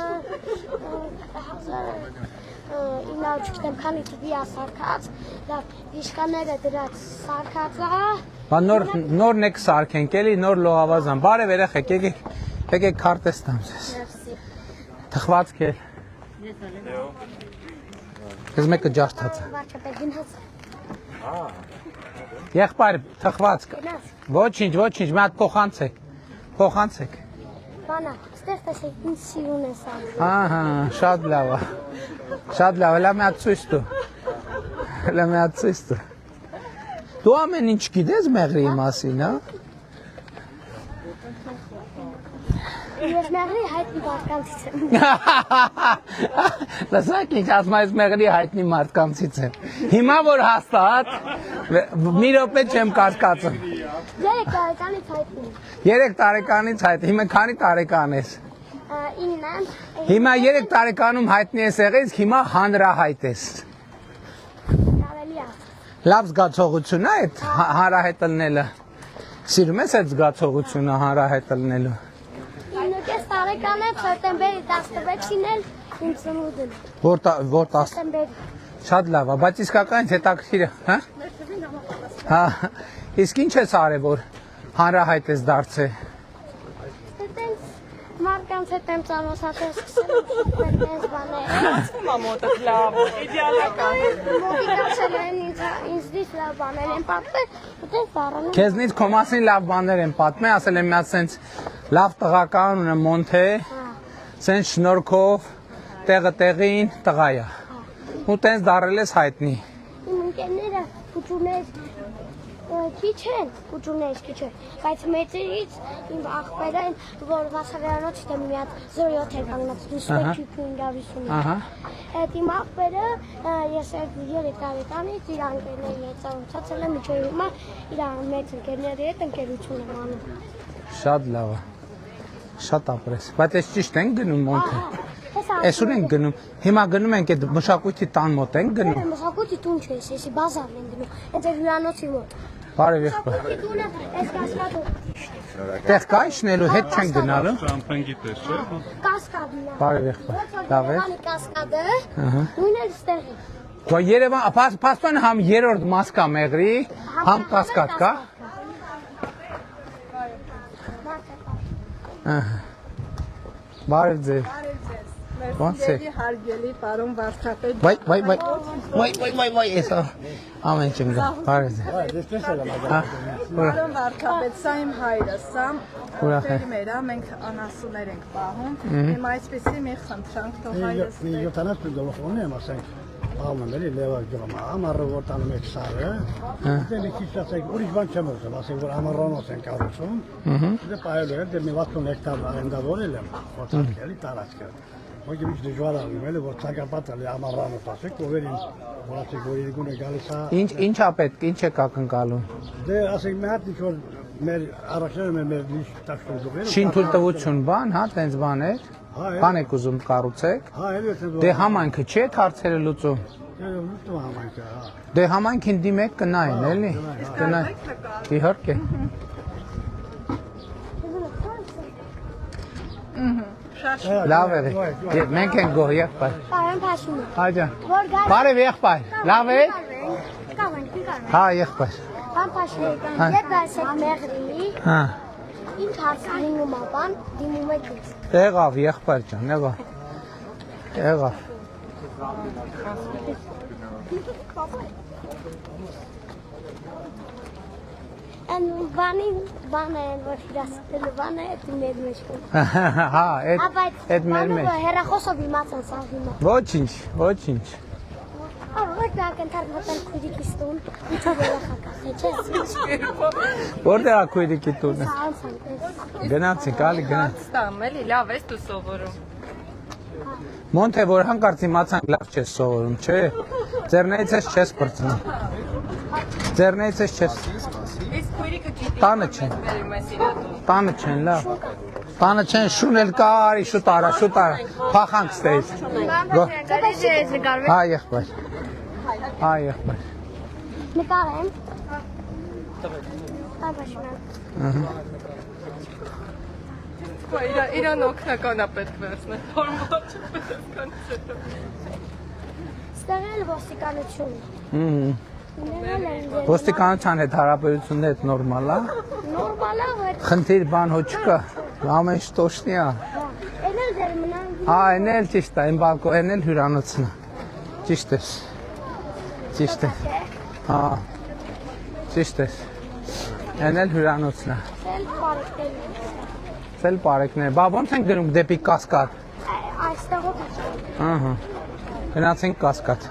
9 չգիտեմ քանի թվի է սարքած, լավ, իշկաները դրած սարքած է։ Բա նորն եք սարքենք, էլի նոր լողավազան։ Բարև երեխեք, եկեք քարտեզ տամ ձեզ։ Թխվածք է։ Ես մեկը ջարդած է։ Վարչապետ գնաց։ Եղբայր, թխվածք։ Ոչինչ, մի հատ փոխանցեք։ Բանա, ստեղ տեսեք ինձ սիրուն է սա։ Ահա, շատ լավ է։ Շատ լավ է, լավ մի հատ ցույց տու։ Լավ մի հատ ցույց տու։ Դու ամեն ինչ գիտես մեղրի մասին, հա։ Ես մեղրի հայտնի մարդկանցից եմ։ Լսակ ինչ ասում ես մեղրի հայտնի մարդկանցից եմ։ Հիմա որ հաստատ մի րոպե չեմ կասկածում։ 3 տարեկանից հայտնի։ 3 տարեկանից հայտնի։ Հիմա քանի տարեկան ես։ 9 Հիմա 3 տարեկանում հայտնի ես եղել, հիմա հանրահայտ ես։ ավելի է։ Լավ զգացողություն է այդ հանրահայտ լինելը։ Սիրում ես այդ զգացողությունը հանրահայտ լինելու։ 9 տարեկան եմ, սեպտեմբերի 16-ին էլ իմ ծնունդն է։ Որ 10 Սեպտեմբերի։ Շատ լավ է, բայց իսկականից հետաքրքիր է, հա։ Հա, իսկ ինչ ես արել, որ հանրահայտ ես դարձել։ Այդտենց մարդկանց հետ եմ ծանոթացել, սկսել այդտենց բաներ։ Մամոտը լավ, իդեալական։ Մոդիկացել են ինձնից լավ բաներ են պատմել, այդտենց դառնում։ Քեզնից քո մասին լավ բաներ են պատմել, ասել եմ մի հատ սենց լավ տղական ունեմ Մոնթե, սենց շնորհքով տեղը տեղին տղա է։ Ու տենց դառել ես հայտնի։ Իմ ընկերները քուճուներ քիչ են, բայց մեծերից իմ աղբերը են, որ Վասավյանոց դեմ մի հատ 07 էր կանգնած, դուսպեչիկին գավիսունի։ Այդ իմ աղբերը ես 3 տարեկանից իր ընկերների հետ ծանոթացել եմ, միջով հիմա իր մեծ ընկերների հետ ընկերություն եմ անում։ Շատ լավ է։ Շատ ապրես։ Բայց ես ճիշտ ենք գնում Մոնթե։ Այսօր ենք գնում։ Հիմա գնում ենք այդ մշակույթի տան մոտ ենք գնում։ Մշակույթի տուն չէ, էսի բազարն ենք գնում։ Այդ հյուրանոցի մոտ։ Բարև եղբայր։ Տունը էս կասկադը։ Տեղ կա իջնելու, հետ չենք գնալու։ Շամփեն գիտես, չէ՞։ Կասկադն է։ Բարև եղբայր։ Լավ է։ Կասկադը։ Նույնն էլ ստեղ է։ Գո Երևան, փաստորեն համ երրորդ մաս կա մեղրի, համ կասկադ կա։ Բարև ձեզ։ Ո՞նց է։ Հարգելի պարոն Վարդապետ, Վայ, էսա ամեն ինչ գա։ Բարև ձեզ։ պարոն Վարդապետ, սա իմ հայրը, սա Ուրախ է։ ֆերմեր է, մենք անասուններ ենք պահում։ Հիմա այսպեսի մի խնդրանք թող հայրս։ 70 դոլար եմ ասենք։ Ալմանդելի լեվար գնում, ամառը որ տանում եք սարը, դե մի քիչ ասենք, ուրիշ բան չեմ ուզում, ասենք որ ամառոնոց են կառուցում, դե պայել էր, դե մի 60 հեկտար արենդավորել եմ, խոցարկելի տարածքը, ոքի միջ դժվար ալնում էլի, որ ցանկապատել է ամառոնոց ասեք, ովերին, որ ասենք, որ երկուն է գալիս է։ Ինչ է պետք, ինչ է կակնկալում։ Դե ասենք մի հատ ինչ-որ մեր առաջները մեր լիշ տաշտում դուղերը։ Շինթույլտվություն բան, հա, տենց բաներ։ Բան եք ուզում կառուցեք։ Հա, էլի է։ Դե համայնքը չի եք հարցերը լուծում։ Լուծում համայնքը, հա։ Դե համայնքին դիմեք կնային, էլի։ Կնային։ Իհարկե։ Լավ եղի։ Մենք ենք գոհ եղբայր։ Պարոն Փաշինյան։ Հայջան։ Որ գա։ Բարև եղբայր։ Լավ է։ Կավեն, կավեն։ Հա եղբայր։ Պարոն Փաշինյան, երբ ասեք մեղրի, Հա։ ինչ հարցնում ապան, դիմում եք ինձ։ Եղավ եղբայր ջան, եղավ։ Եղավ։ Են բանը որ հրասել բանը այդ մեր մեջ կա։ Հա, այդ մեր մեջ։ Հերախոսով իմացան սա հիմա։ Ոչինչ։ Արդ դակենթար մտել քույրիկիս տուն, ինչու երախակա, չէ՞։ Որտե՞ղ է քույրիկի տունը։ Սանցան։ Գնացինք, ալի գնաց։ Ստամ էլի, լավ ես դու սովորում։ Մոնթե որ հանկարծ իմացանք լավ չես սովորում, չէ։ Ձեռներից ես չես բրծնում։ Ձեռներից ես չես։ Իսկ քույրիկը գիտի։ Տանը չեն։ Վերում ես իրա դու։ Տանը չեն, լավ։ Տանը չեն, շուն էլ կա, արի շուտ արա, փախանք ստեից։ Հա, եղբայր։ Հա, եղբայր։ Նկարեմ։ Ապաշնան։ Իրան օգնական է պետք վերցնել, հորմոտ չպետք կանցել։ Ստեղել ոստիկանություն։ Ոստիկանության հետ հարաբերությունն է նորմալ է։ Նորմալ է, որ Խնդիր բան հո չկա։ Ամեն ինչ տոշնի է։ էնել դեր մնան։ Հա, այն էլ ճիշտ է, այն բալկոն, այն էլ հյուրանոցն է։ Ճիշտ ես։ Ճիշտ է։ Հա։ Ճիշտ ես։ Այն էլ հյուրանոցն է։ Էլ բարեկներ։ Սել բարեկներ։ Բա ո՞նց են գնում դեպի Կասկադ։ Այստեղ ո՞տ է։ Ահա։ Գնացինք Կասկադ։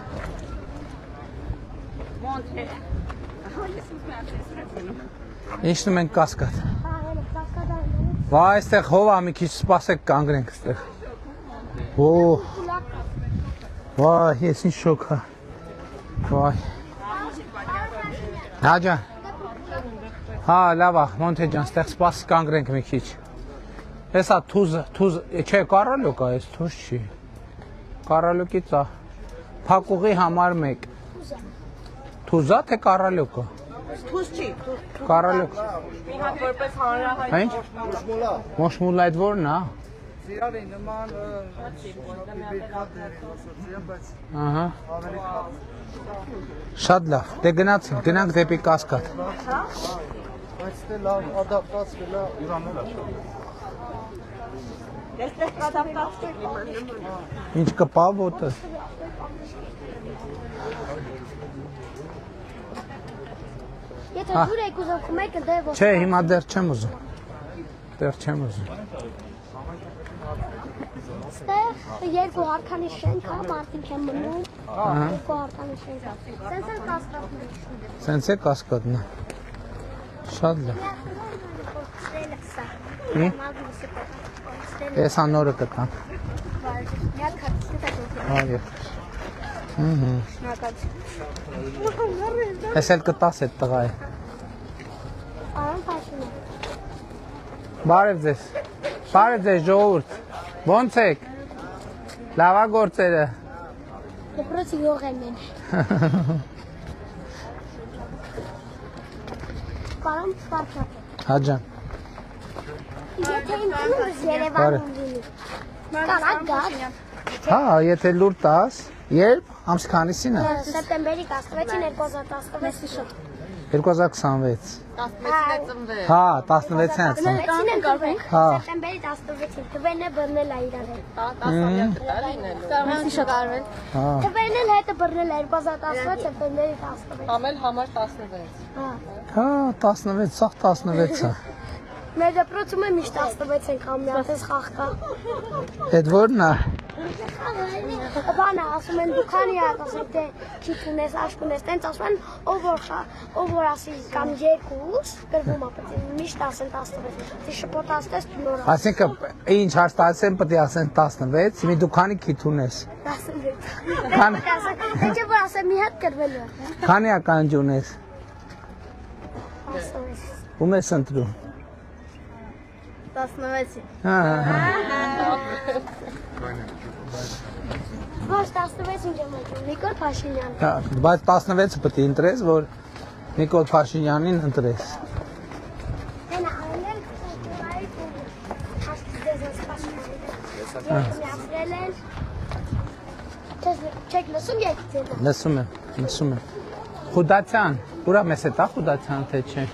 Մոնթե։ Ինչնում ենք Կասկադ։ Հա, հենց կասկադան։ Վա, այստեղ հով է, մի քիչ սպասեք կանգնենք այստեղ։ Օ։ Վայ, ես ինչ շոկ է։ Վայ։ Հա ջան։ Հա, լավ է, Մոնթե ջան, այստեղ սպասի կանգնենք մի քիչ։ Էսա թուզ, չէ, կարալյոկ է, էս թուզ չի։ Կարալյոկից է։ Փակուղի համար 1։ Թուզա թե կարալյոկը։ Թուզ չի, Կարալյոկ։ Մի հատ որպես հանրահայտ։ Ինչ։ Մոշմուլ այդ որն է։ Սիրալի նման Ահա։ Շատ լավ։ Դե գնանք դեպի Կասկադ։ բայց դե լավ ադապտած կլա իրանելա։ Դեստեղ կադապտացվի։ Ինչ կպա ոտը։ Եթե դուր եք ուզում եք դե ոչ։ Չէ, հիմա դեռ չեմ ուզում։ Դեռ չեմ ուզում։ Ստեղ երկու հարկանի շենք է, մարդիկ են մնում։ Ահա։ Երկու հարկանի շենք է։ Սենց էլ կասկադն է։ Սենց է Կասկադն է։ Շատ լավ։ Ի՞։ Ես անորը կտամ։ Այո։ Ես էլ կտաս այդ տղա է։ Պարոն Փաշինյան։ Բարև ձեզ ժողովուրդ։ Ոնց եք։ Լավա գործերը։ Դպրոցի յոգեն են։ Պարոն Սպարտակ։ Հա ջան։ Եթե իմ տունս Երևանում լինի։ Կարա գար։ Հա, եթե լուր տաս, երբ ամսքանիսին է։ Սեպտեմբերի 16-ին 2016-ի շուտ։ 2026։ 16-ին է ծնվել։ Հա, 16-ին է ծնվել։ 16-ին են գարվենք։ Հա։ Սեպտեմբերի 16-ին թվերն է բռնել է իրար հետ։ 10-ամյակ տարին է։ Ստամեսի շատ արվել։ Հա։ Թվերն էլ հետը բռնել է 2016 սեպտեմբերի 16։ Համել համար 16։ Հա։ Հա, 16, սաղ 16 է։ Մեր դպրոցում է միշտ 16 ենք ամյացես խաղ կա։ Այդ որն է։ Բանը ասում են դու քանի հատ ասեք թե քիթ ունես, աշկ ունես, տենց ասում են ով որ ասի կամ երկուս գրվում է պետք է միշտ ասեն 16։ Դի շփոթացնես դու նոր Այսինքն ինչ հարց տալիս են պետք է ասեն 16, մի դու քանի քիթ ունես։ 16։ Քանի Ինչ որ ասեմ մի հատ գրվել է։ քանի ականջ ունես։ 16։ Ում ես ընտրում։ 16-ի։ Հա։ Ոչ 16 ինչ եմ ասում, Նիկոլ Փաշինյան։ Հա, բայց 16-ը պետք է ընտրես, որ Նիկոլ Փաշինյանին ընտրես։ Հենա այնել քայլ ու հաշտի դեզս Փաշինյան։ միացրել են։ Չեք լսում երկցել։ Լսում եմ։ Խուդացյան, ուրա մեզ է տա Խուդացյան թե չէ։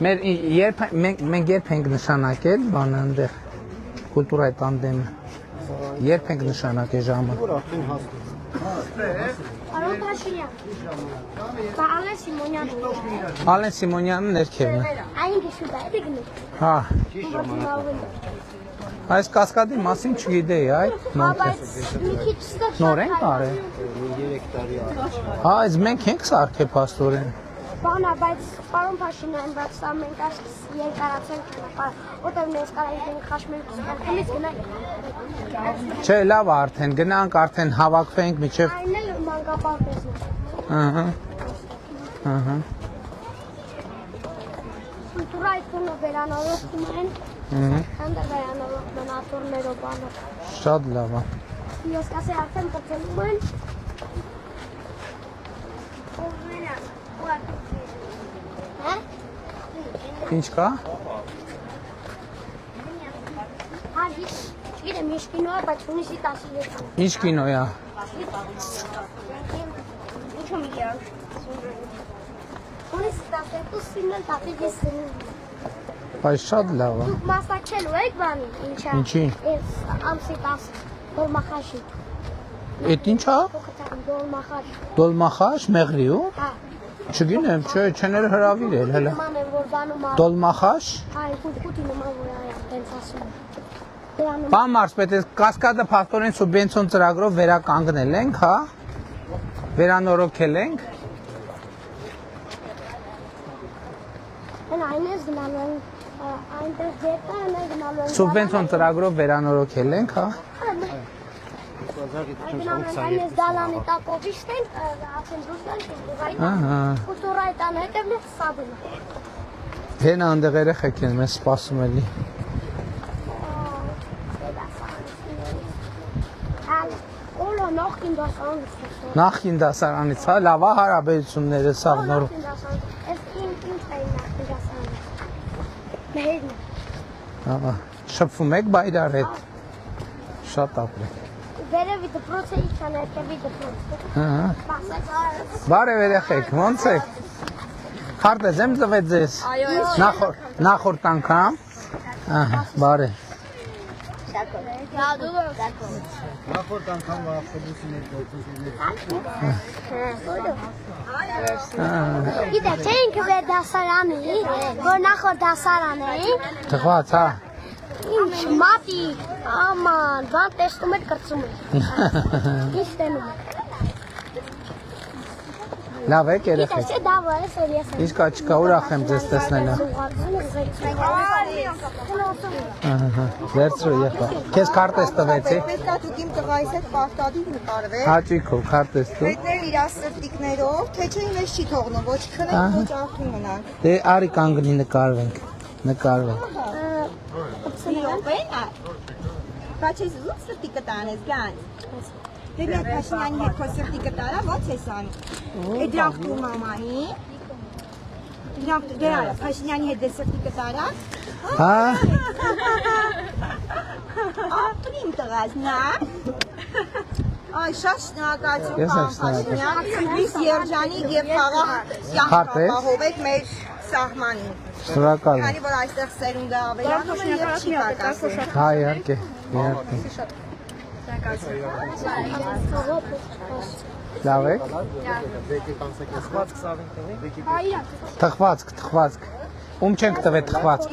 Մենք երբ ենք նշանակել բանը այնտեղ կուլտուրայի տանդեմը։ Երբ ենք նշանակել ժամը։ Արոն Փաշինյան։ Ալեն Սիմոնյան։ Ալեն Սիմոնյանը ներքևն է։ Այն գիշուր է դգնի։ Հա։ Այս կասկադի մասին չգիտեի, այդ Բայց մի քիչ ստեղ նոր ենք արել։ 3 տարի առաջ։ Հա, այս մենք ենք սարքել փաստորեն։ Բանա, բայց պարոն Փաշինյան, բայց սա մենք այս երկարացել ճանապարհ, որտեղ մենք կարելի ենք խաշմելուց գնանք։ Չէ, լավ արդեն, գնանք արդեն հավաքվենք միջև։ Այն էլ մանկապարտեզն է։ Ահա։ Ահա։ Կուլտուրայի տունը վերանորոգում են։ Հանդեր վերանորոգում են աթոռներով բանով։ Շատ լավ է։ Ես կասեի արդեն կծելում են։ Հա։ Ինչ կա։ Հա, չգիտեմ, ինչ կինո է, բայց հունիսի 17-ին։ Ինչ կինո է։ Ինչու՞ միլիարդ։ Հունիսի 12-ին էլ տատիկիս սնում։ Բայց շատ լավ է։ Դուք մասնակցելու եք բանին, ինչա։ Ինչի։ Ես ամսի 10 դոլմախաշի։ Էդ ինչ է։ Դոլմախաշ։ Դոլմախաշ մեղրիու։ Հա։ Չգիտեմ, չներ հրավիրել հələ։ Նման եմ, որ բանում է։ Դոլմախաշ։ Հայ, կուտի նման որ այա, տենց ասում եմ։ Բան մարսպետ, այս կասկադը փաստորեն սուբվենցիոն ծրագրով վերականգնել ենք, հա։ Վերանորոգել ենք։ Այն ես գնալու են, այնտեղ ձերտը են գնալու են։ Սուբվենցիոն ծրագրով վերանորոգել ենք, հա։ Այն ես դալանի տակով իշտենք, ասեն դուսն կուլտուրայի տան հետևն է սաբին։ Հենա այնտեղ երեխեք են մեզ սպասում էլի։ Օլո նախքին դասարանից։ Նախքին դասարանից, հա, լավ է հարաբերությունները սաղ նոր։ Այս ինչ է նախքին դասարանից։ Մեհերն է։ Ահա, շփվում եք բայրար հետ։ Շատ ապրեք։ Վերևի դպրոցը իջան երկևի դպրոց։ Ահա։ Բասած Բարև երեխեք, ո՞նց եք։ Քարտեզ եմ ծվեց ձեզ։ Նախորդ անգամ։ Ահա, բարև։ Նախորդ անգամ ավտոբուսի մեջ Գիտեք, չէ ինքը վեր դասարանի, որ նախորդ դասարան էին, Թխված, հա։ ինչ մատի, աման, բան տեսնում եք կրծում եք։ Ինչ տենում եք։ Լավ եք Գիտեք, երեխեք։ չէ դա վար ես որ ես եմ։ Իսկ չկա, ուրախ եմ ձեզ տեսնելը։ Ահա, վերցրու եղա։ Քեզ քարտեզ տվեցի։ Պետք է դուք իմ տղայիս հետ պարտադիր նկարվեք։ Հաճույքով քարտեզ տու։ Պետներ իր սրտիկներով, թե չէ մեզ չի թողնում, ոչ քնենք, ոչ աղթում մնանք։ Դե արի կանգնի նկարվենք։ Նկարվենք։ Բայց ես ուզում սրտիկը տանես, գան։ Դե մի հատ Փաշինյանի հետ քո սրտիկը տարա, ո՞նց ես անում։ Է դրանք տու մամայի։ Դրանք դե արա Փաշինյանի հետ դե սրտիկը տարա։ Հա։ Ահա իմ տղաս, նա։ Այ շատ շնորհակալություն Ես եմ Փաշինյան։ Լույս Երջանիկ եւ խաղաղ կյանք ապահովեք մեր սահմանին։ Շնորհակալ եմ։ Քանի որ այստեղ սերունդը ավելանում է եւ չի պակասում։ Հա, իհարկե, իհարկե։ Լավ եք։ Թխվածք, թխվածք։ Ում չենք տվել թխվածք։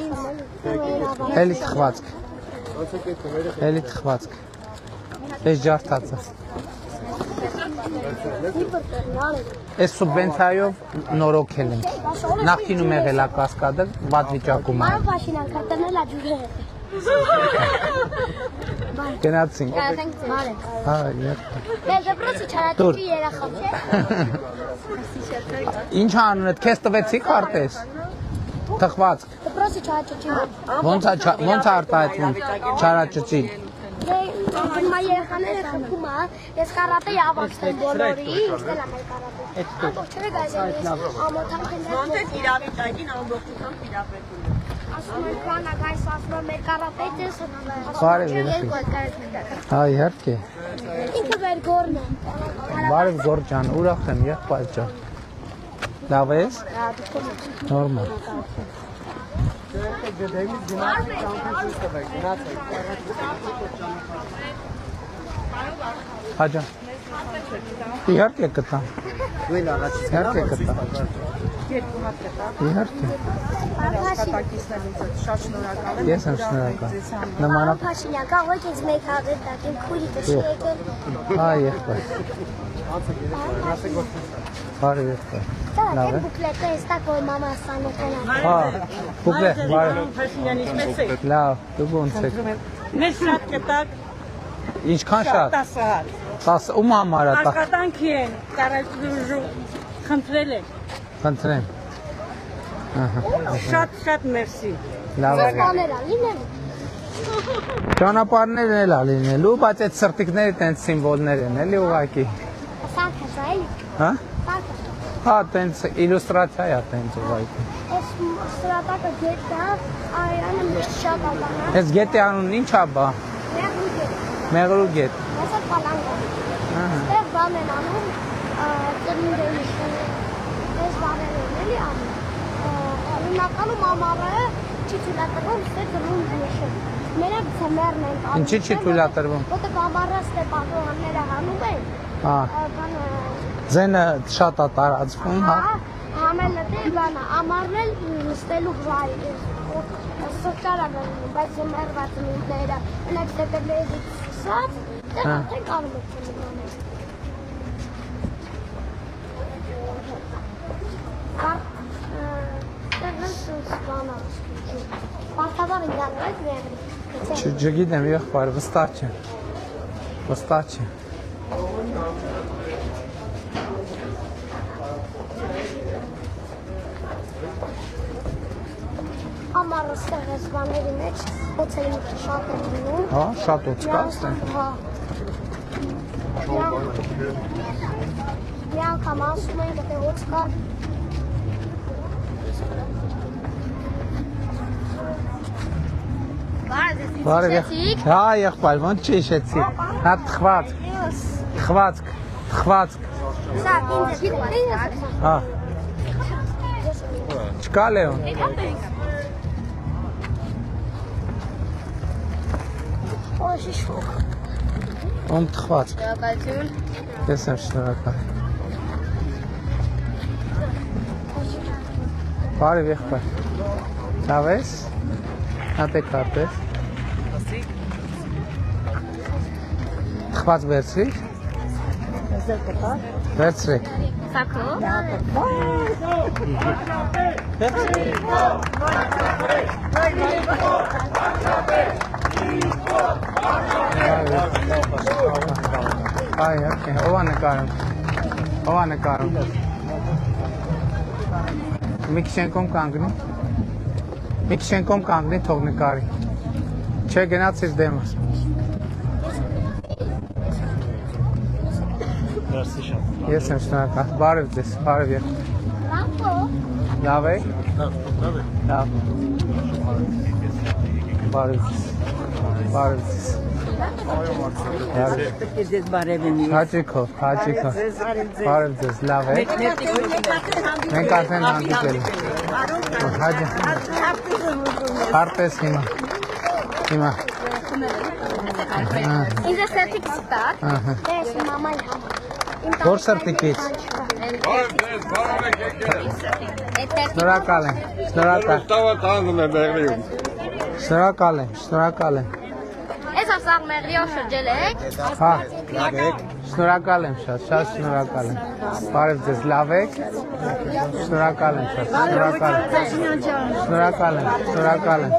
Էլի թխվածք։ Էլի թխվածք։ Էս ջարդածը։ Այս սուբվենցիայով նորոգել ենք։ Նախկինում եղել է կասկադը, վատ վիճակում է։ Մարդ Փաշինյան քրտնել է ջուրը հետ։ Գնացինք։ Բարև։ Հա, իհարկե։ Դե դպրոցի չարաճուկի երախա չէ։ Ինչ անունդ, քեզ տվեցի քարտեզ։ Թխվածք։ Դպրոցի չարաճուկի։ Ոնց է արտահայտվում չարաճճի։ Դե հիմա երեխաները խփում է, ես կարատեի ավարտել բոլորի, ես դել եմ կարատե։ Ամբողջ չեք այս ամոթանքն Ոնց է իրավիճակին ամբողջությամբ իրապետում։ ասում են բանակ, այս ասում են մեր կարապետս, Բարև ասում են երեխեք։ երկու կարապետը։ Հա, իհարկե։ Ինքը մեր գորն է։ Բարև Գոր ջան, ուրախ եմ, եղբայր ջան։ Լավ ես։ Նորմալ։ Հա ջան։ Իհարկե կտամ։ Իհարկե կտամ։ Իհարկե։ Ես եմ շնորհակալ։ Նմանակ։ Փաշինյան, կարող ես մեկ հավեր տակին քուրիկը չի եկել։ Հա, եղբայր։ Բարև եղբայր։ Դա բուկլետը էս տակ որ մամա սանեկան։ Հա, բուկլետ, բարև։ Լավ, դուք ոնց եք։ Մեզ շատ կտակ, Ինչքան շատ։ 10 հատ։ 10 ում համար է տա։ Աշխատանքի են, կարաճուժու խնդրել են։ Խնդրեմ։ Ահա։ Շատ մերսի։ Լավ է։ Բաներ ա լինել։ Ճանապարհներն էլ ա լինելու, բայց այդ սրտիկները տենց սիմվոլներ են, էլի ուղղակի։ Սանքա զայ։ Հա։ Սանքա։ Հա, տենց իլյուստրացիա է տենց ուղղակի։ Այս սրատակը գետա, այանը մեծ շատ ալանա։ Այս գետի անունն ի՞նչ է բա։ Մեղրու գետ։ Հեսա պալանգա։ Ստեղ բան են անում, ծնունդ է նշում։ Այս բաներ են էլի անում։ Հիմնականում ամառը չի թույլատրվում, ստեղ ծնունդ նշում։ Մերակ ծմերն են անում։ Ինչի՞ չի թույլատրվում։ Որտեղ ամառը ստեղ պատողանները հանում են։ Հա։ Ձենը շատ է տարածվում, հա։ Համելը դե բանը, ամառն էլ նստելու վայր է։ Սոճարան են, բայց ծմերվա ծնունդները, մենակ դեպերներից սկսած, դե արդեն կարող եք ծնունդանել։ Տեղն սուս բանա, պարտավոր են գալու եք մեղրի։ Չգիտեմ, եղբայր, վստահ չեմ։ Վստահ չեմ։ Ամառը ստեղ ես բաների մեջ, օծերի մեջ շատ են լինում։ Հա, շատ օծ կա ստեղ։ Հա։ Մի անգամ ասում են, եթե օծ կա։ Բարև եղբայր։ Հա, եղբայր, ոնց չհիշեցի։ Հա, թխվածք։ Սա ինձ գիտի։ Հա։ Չկա Լեոն։ Օշի շուկ։ Ում թխվածք։ Շնորհակալություն։ Ես եմ շնորհակալ։ Բարև եղբայր։ Լավ ես։ Հատե կարտես։ Թխված վերցրի։ Վերցրեք։ Սակո։ Այ, okay, ով է նկարում։ Մի քիչ կանգնի, թող նկարի։ Չէ, գնացիր դեմս։ Ես եմ շնորհակալ։ Բարև ձեզ, բարև եղբայր։ Լավ եք։ Լավ։ Բարև ձեզ։ Հաճիկով։ Բարև ձեզ, լավ եք։ Մենք արդեն հանդիպել ենք։ Հարտես հիմա։ Ինձ է սերտիկ ստակ, դես մամայի համար։ Որ սրտիկից։ Շնորհակալ եմ։ Շնորհակալ եմ։ Ես ասաղ մեղրիով շրջել եք։ Հա, շնորհակալ եմ շատ շնորհակալ եմ։ Բարև ձեզ, լավ եք։ Շնորհակալ եմ շատ, շնորհակալ եմ։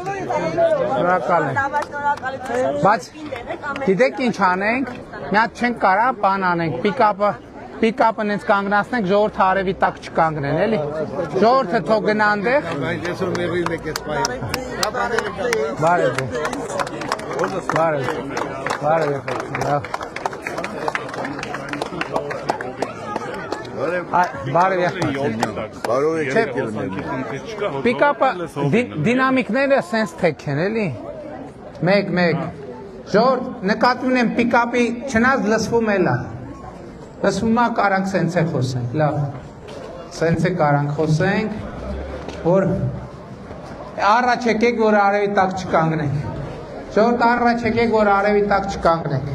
Բայց գիտեք ինչ անենք, մի հատ չենք կարա բան անենք, պիկապը նենց կանգնացնենք, ժողովուրդը արևի տակ չկանգնեն, էլի։ Ժողովուրդը թող գնա այնտեղ։ Բարև ձեզ։ Բարև եղեք, լավ։ բարև Պիկապը դինամիկները սենց թեք են, էլի։ Մեկ։ Ժորդ, նկատի ունեմ պիկապի չնած լսվում էլա։ Լսվում է կարանք սենց է խոսենք, լավ։ Սենց է կարանք խոսենք, որ առաջ եկեք, որ արևի տակ չկանգնենք։ Ժորդ, առաջ եկեք, որ արևի տակ չկանգնենք։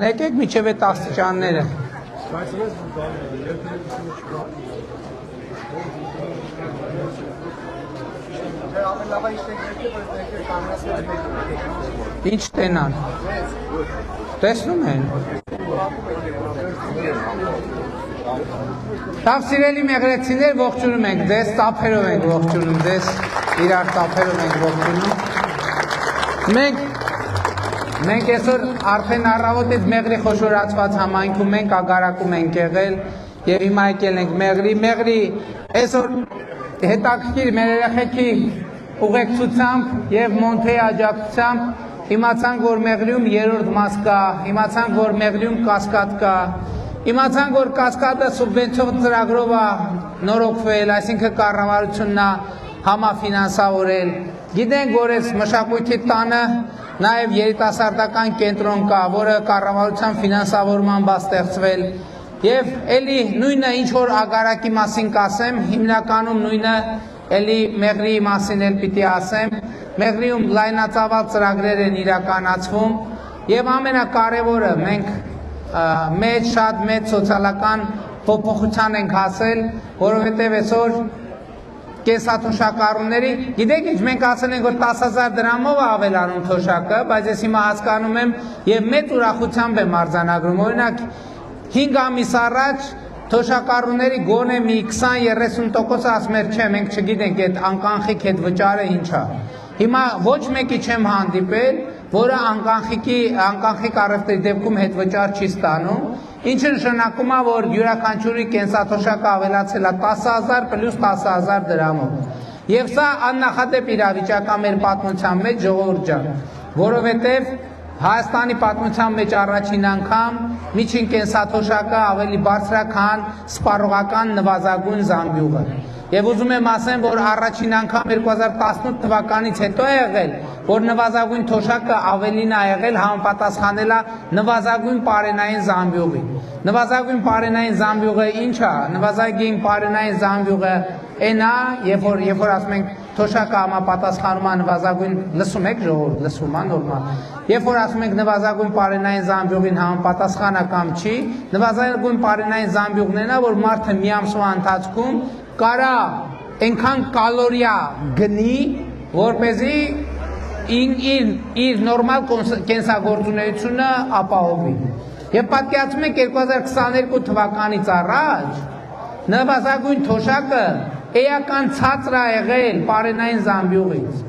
Եկեք միջև այդ աստիճանները։ Ինչ տենան։ Տեսնում են։ Թավ սիրելի մեղրեցիներ ողջունում ենք ձեզ, տափերով ենք ողջունում ձեզ, իրար տափերով ենք ողջունում։ Մենք այսօր արդեն առավոտ այդ մեղրի խոշորացված համայնքում ենք, ագարակում ենք եղել եւ հիմա եկել ենք մեղրի այսօր հետաքրքիր մեր երեխեքի ուղեկցությամբ եւ Մոնթեի աջակցությամբ իմացանք, որ մեղրիում երրորդ մաս կա, իմացանք, որ մեղրիում կասկադ կա, իմացանք, որ կասկադը սուբվենցիոն ծրագրով է նորոգվել, այսինքն կառավարությունն է համաֆինանսավորել։ Գիտենք, որ այս մշակույթի տանը նաև երիտասարդական կենտրոն կա, որը կառավարության ֆինանսավորմամբ է ստեղծվել, եւ էլի նույնը ինչ որ ագարակի մասին կասեմ, հիմնականում նույնը էլի մեղրի մասին էլ պիտի ասեմ, մեղրիում լայնածավալ ծրագրեր են իրականացվում եւ ամենակարևորը մենք շատ մեծ սոցիալական փոփոխության ենք հասել, որովհետեւ այսօր կենսաթոշակառուների, գիտեք ինչ, մենք ասել ենք, որ 10,000 դրամով է ավելանում թոշակը, բայց ես հիմա հասկանում եմ եւ մեծ ուրախությամբ եմ արձանագրում, օրինակ 5 ամիս առաջ թոշակառուների գոնե մի 20-30% ասում էր, չէ, մենք չգիտենք այդ անկանխիկ այդ վճարը ինչ է։ Հիմա ոչ մեկի չեմ հանդիպել, որը անկանխիկ առևտրի դեպքում հետ վճար չի ստանում, ինչը նշանակում է, որ յուրաքանչյուրի կենսաթոշակը ավելացել է 10,000 պլյուս 10,000 դրամով։ Եվ սա աննախադեպ իրավիճակ է մեր պատմության մեջ, ժողովուրդ ջան, որովհետև Հայաստանի պատմության մեջ առաջին անգամ միջին կենսաթոշակը ավելի բարձր է, քան սպառողական նվազագույն զամբյուղը։ Եվ ուզում եմ ասեմ, որ առաջին անգամ 2018 թվականից հետո է եղել, որ նվազագույն թոշակը ավելին է եղել համապատասխանել է նվազագույն պարենային զամբյուղին։ Նվազագույն պարենային զամբյուղը ինչ է? Նվազագույն պարենային զամբյուղը այն է, երբ որ ասում ենք թոշակը համապատասխանում է նվազագույն, լսում եք ժողովուրդ, լսում է նորմալ։ Երբ որ ասում ենք նվազագույն պարենային զամբյուղին համապատասխան է կամ չի, նվազագույն պարենային զամբյուղն այն է, որ մարդը մի ամսվա ընթացքում կարա այնքան կալորիա գնի, որպեսզի իր նորմալ կենսագործունեությունը ապահովի։ Եվ պատկերացնում եք 2022 թվականից առաջ նվազագույն թոշակը էական ցածր է եղել պարենային զամբյուղից։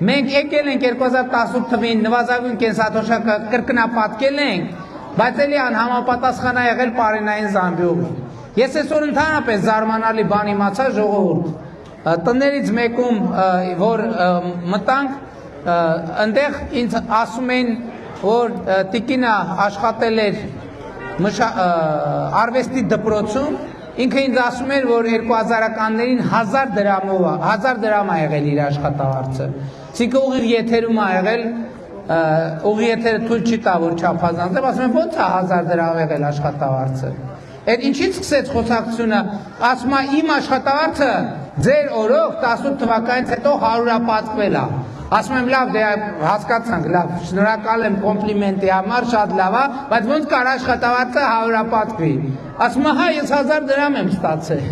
Մենք եկել ենք 2018 թվին նվազագույն կենսաթոշակը կրկնապատկել ենք, բայց էլի անհամապատասխան է եղել պարենային զամբյուղին։ Ես այսօր ընդհանրապես զարմանալի բան իմացա ժողովուրդ։ Տներից մեկում որ մտանք, այնտեղ ինձ ասում են, որ տիկինը աշխատել էր արվեստի դպրոցում, ինքը ինձ ասում էր, որ 2000-ականներին 1000 դրամ է եղել իր աշխատավարձը։ Այսինքն ուղիղ եթերում է եղել, ուղիղ եթերը թույլ չի տա, որ չափազանցեմ, ասում եմ, ո՞նց է 1000 դրամ եղել աշխատավարձը։ Այդ ինչից սկսեց խոսակցությունը, ասում է իմ աշխատավարձը ձեր օրով 18 թվականից հետո 100-ապատկվել է։ Ասում եմ լավ, դե հասկացանք, լավ, շնորհակալ եմ կոմպլիմենտի համար, շատ լավ է, բայց ոնց կար աշխատավարձը 100-ապատկվի։ Ասում է, հա, ես 1000 դրամ եմ ստացել։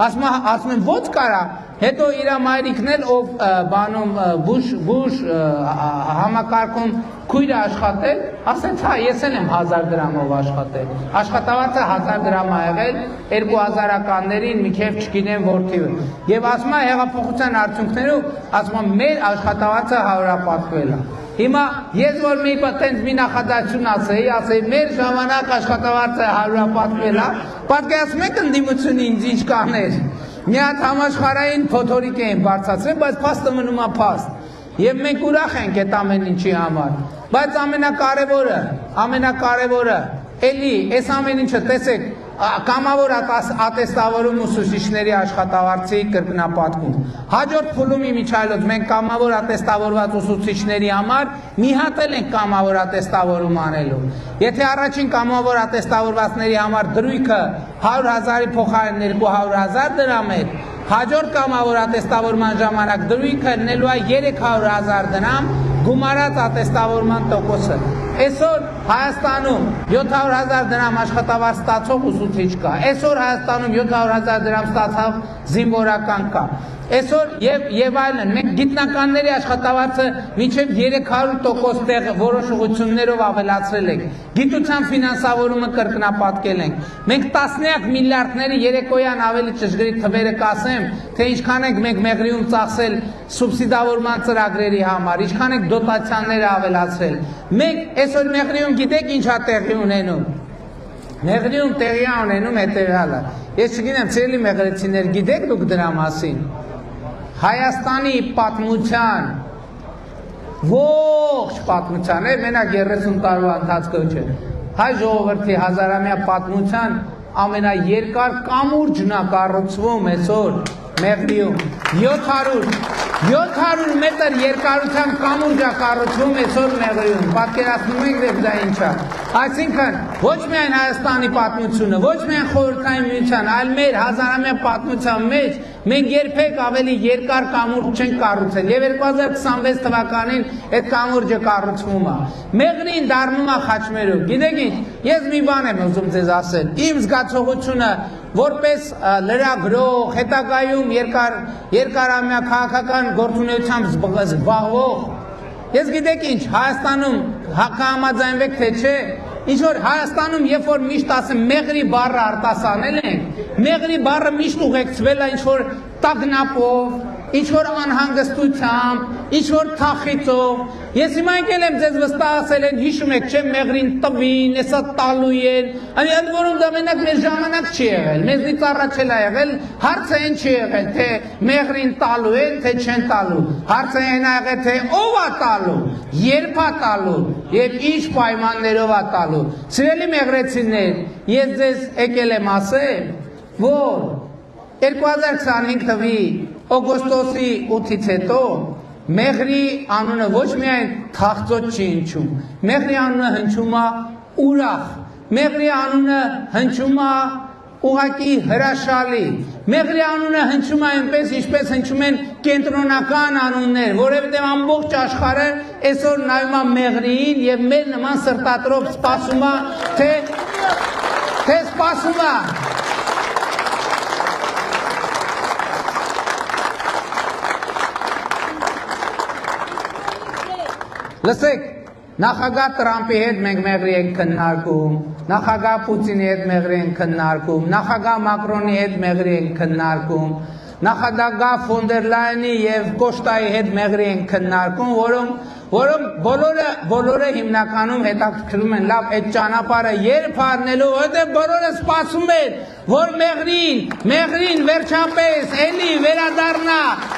Ասում եմ, ոնց կարա։ Հետո իր մայրիկն էլ ով բանում բուժ համակարգում քույրը աշխատել, ասեց, հա, ես էլ եմ 1000 դրամով աշխատել։ Աշխատավարձը 1000 դրամ է եղել 2000-ականներին մի քիչ չգիտեմ որթի։ Եվ ասում է հեղափոխության արդյունքներով, ասում է մեր աշխատավարձը 100-ապատկվել է։ Հիմա ես որ մի տենց մի նախադասություն ասեի, մեր ժամանակ աշխատավարձը 100-ապատկվել է, պատկերացնում եք ընդդիմությունը ինձ ինչ կաներ։ Մի հատ համաշխարհային փոթորիկ էին բարձրացրել, բայց փաստը մնում է փաստ։ Եվ մենք ուրախ ենք այդ ամեն ինչի համար, բայց ամենակարևորը էլի այս ամեն ինչը տեսեք կամավոր ատեստավորում ուսուցիչների աշխատավարձի կրկնապատկում։ Հաջորդ փուլում իմիջայլոց մենք կամավոր ատեստավորված ուսուցիչների համար մի հատ էլ ենք կամավոր ատեստավորում անելու։ Եթե առաջին կամավոր ատեստավորվածների համար դրույքը 100,000-ի փոխարեն 200,000 դրամ էր, հաջորդ կամավոր ատեստավորման ժամանակ դրույքը լինելու է 300,000 դրամ գումարած ատեստավորման տոկոսը։ Այսօր Հայաստանում 700,000 դրամ աշխատավարձ ստացող ուսուցիչ կա, այսօր Հայաստանում 700,000 դրամ ստացող զինվորական կա, այսօր եւ այլն, մենք գիտնականների աշխատավարձը մինչև 300% տեղ որոշ ուղղություններով ավելացրել ենք, գիտության ֆինանսավորումը կրկնապատկել ենք, մենք տասնյակ միլիարդների երեկոյան ավելի ճշգրիտ թվերը կասեմ, թե ինչքան ենք մենք Մեղրիում ծախսել սուբսիդավորման ծրագրերի համար, ինչքան ենք դոտացիաները ավելացրել։ Մենք այսօր Մեղրիում գիտեք ինչա տեղի ունենում։ Մեղրիում տեղի ունենում հետևյալը։ Ես չգիտեմ, ցելի մեղրեցիներ գիտեք դուք դրա մասին։ Հայաստանի պատմության ողջ պատմության, մենակ 30 տարվա ընթացքում չէ։ Հայ ժողովրդի հազարամյա պատմության ամենաերկար կամուրջն է կառուցվում այսօր Մեղրիում 700 մետր երկարության կամուրջ է կառուցվում այսօր Մեղրիում, պատկերացնում եք դեպ դա ինչա։ Այսինքն ոչ միայն Հայաստանի պատմությունը, ոչ միայն Խորհրդային Միության, այլ մեր հազարամյա պատմության մեջ մենք երբեք ավելի երկար կամուրջ չենք կառուցել եւ 2026 թվականին այդ կամուրջը կառուցվում է։ Մեղրին դառնում է Խաչմերուկ։ Գիտեք ինչ, ես մի բան եմ ուզում ձեզ ասել։ Իմ զգացողությունը որպես լրագրող, հետագայում երկարամյա քաղաքական գործունեությամբ զբաղվող, ես գիտեք ինչ, Հայաստանում կհամաձայնվեք թե չէ, ինչ որ Հայաստանում երբ որ միշտ ասեմ Մեղրի բառը արտասանել ենք, Մեղրի բառը միշտ ուղեկցվել է ինչ որ տագնապով, ինչ որ անհանգստությամբ, ինչ որ թախիծով։ Ես հիմա եկել եմ ձեզ վստահ ասել են, հիշում եք, չէ, Մեղրին տվին, հեսա տալու են, ընդ որում դա մենակ մեր ժամանակ չի եղել, մեզնից առաջ էլ է եղել, հարցը այն չի եղել, թե Մեղրին տալու են, թե չեն տալու, հարցը այն է եղել, թե ով է տալու, երբ է տալու եւ ինչ պայմաններով է տալու։ Սիրելի մեղրեցիներ, ես ձեզ եկել եմ ասել, որ 2025 թվականի օգոստոսի 8-ից հետո Մեղրի անունը ոչ միայն թախծոտ չի հնչում, Մեղրի անունը հնչում է ուրախ, Մեղրի անունը հնչում է ուղղակի հրաշալի, Մեղրի անունը հնչում է այնպես, ինչպես հնչում են կենտրոնական անուններ, որովհետև ամբողջ աշխարհը այսօր նայում է Մեղրիին եւ մեր նման սրտատրով սպասում է, թե սպասում է Լսեք, նախագահ Տրամպի հետ մենք Մեղրի ենք քննարկում, նախագահ Պուտինի հետ Մեղրի ենք քննարկում, նախագահ Մակրոնի հետ Մեղրի ենք քննարկում, նախագահ Ֆոն դեր Լայենի եւ Կոշտայի հետ Մեղրի ենք քննարկում, որոնք բոլորը հիմնականում հետաքրքրում են լավ այդ ճանապարհը երբ առնելու, որովհետեւ բոլորը սպասում են, որ Մեղրին վերջապես էլի վերադառնա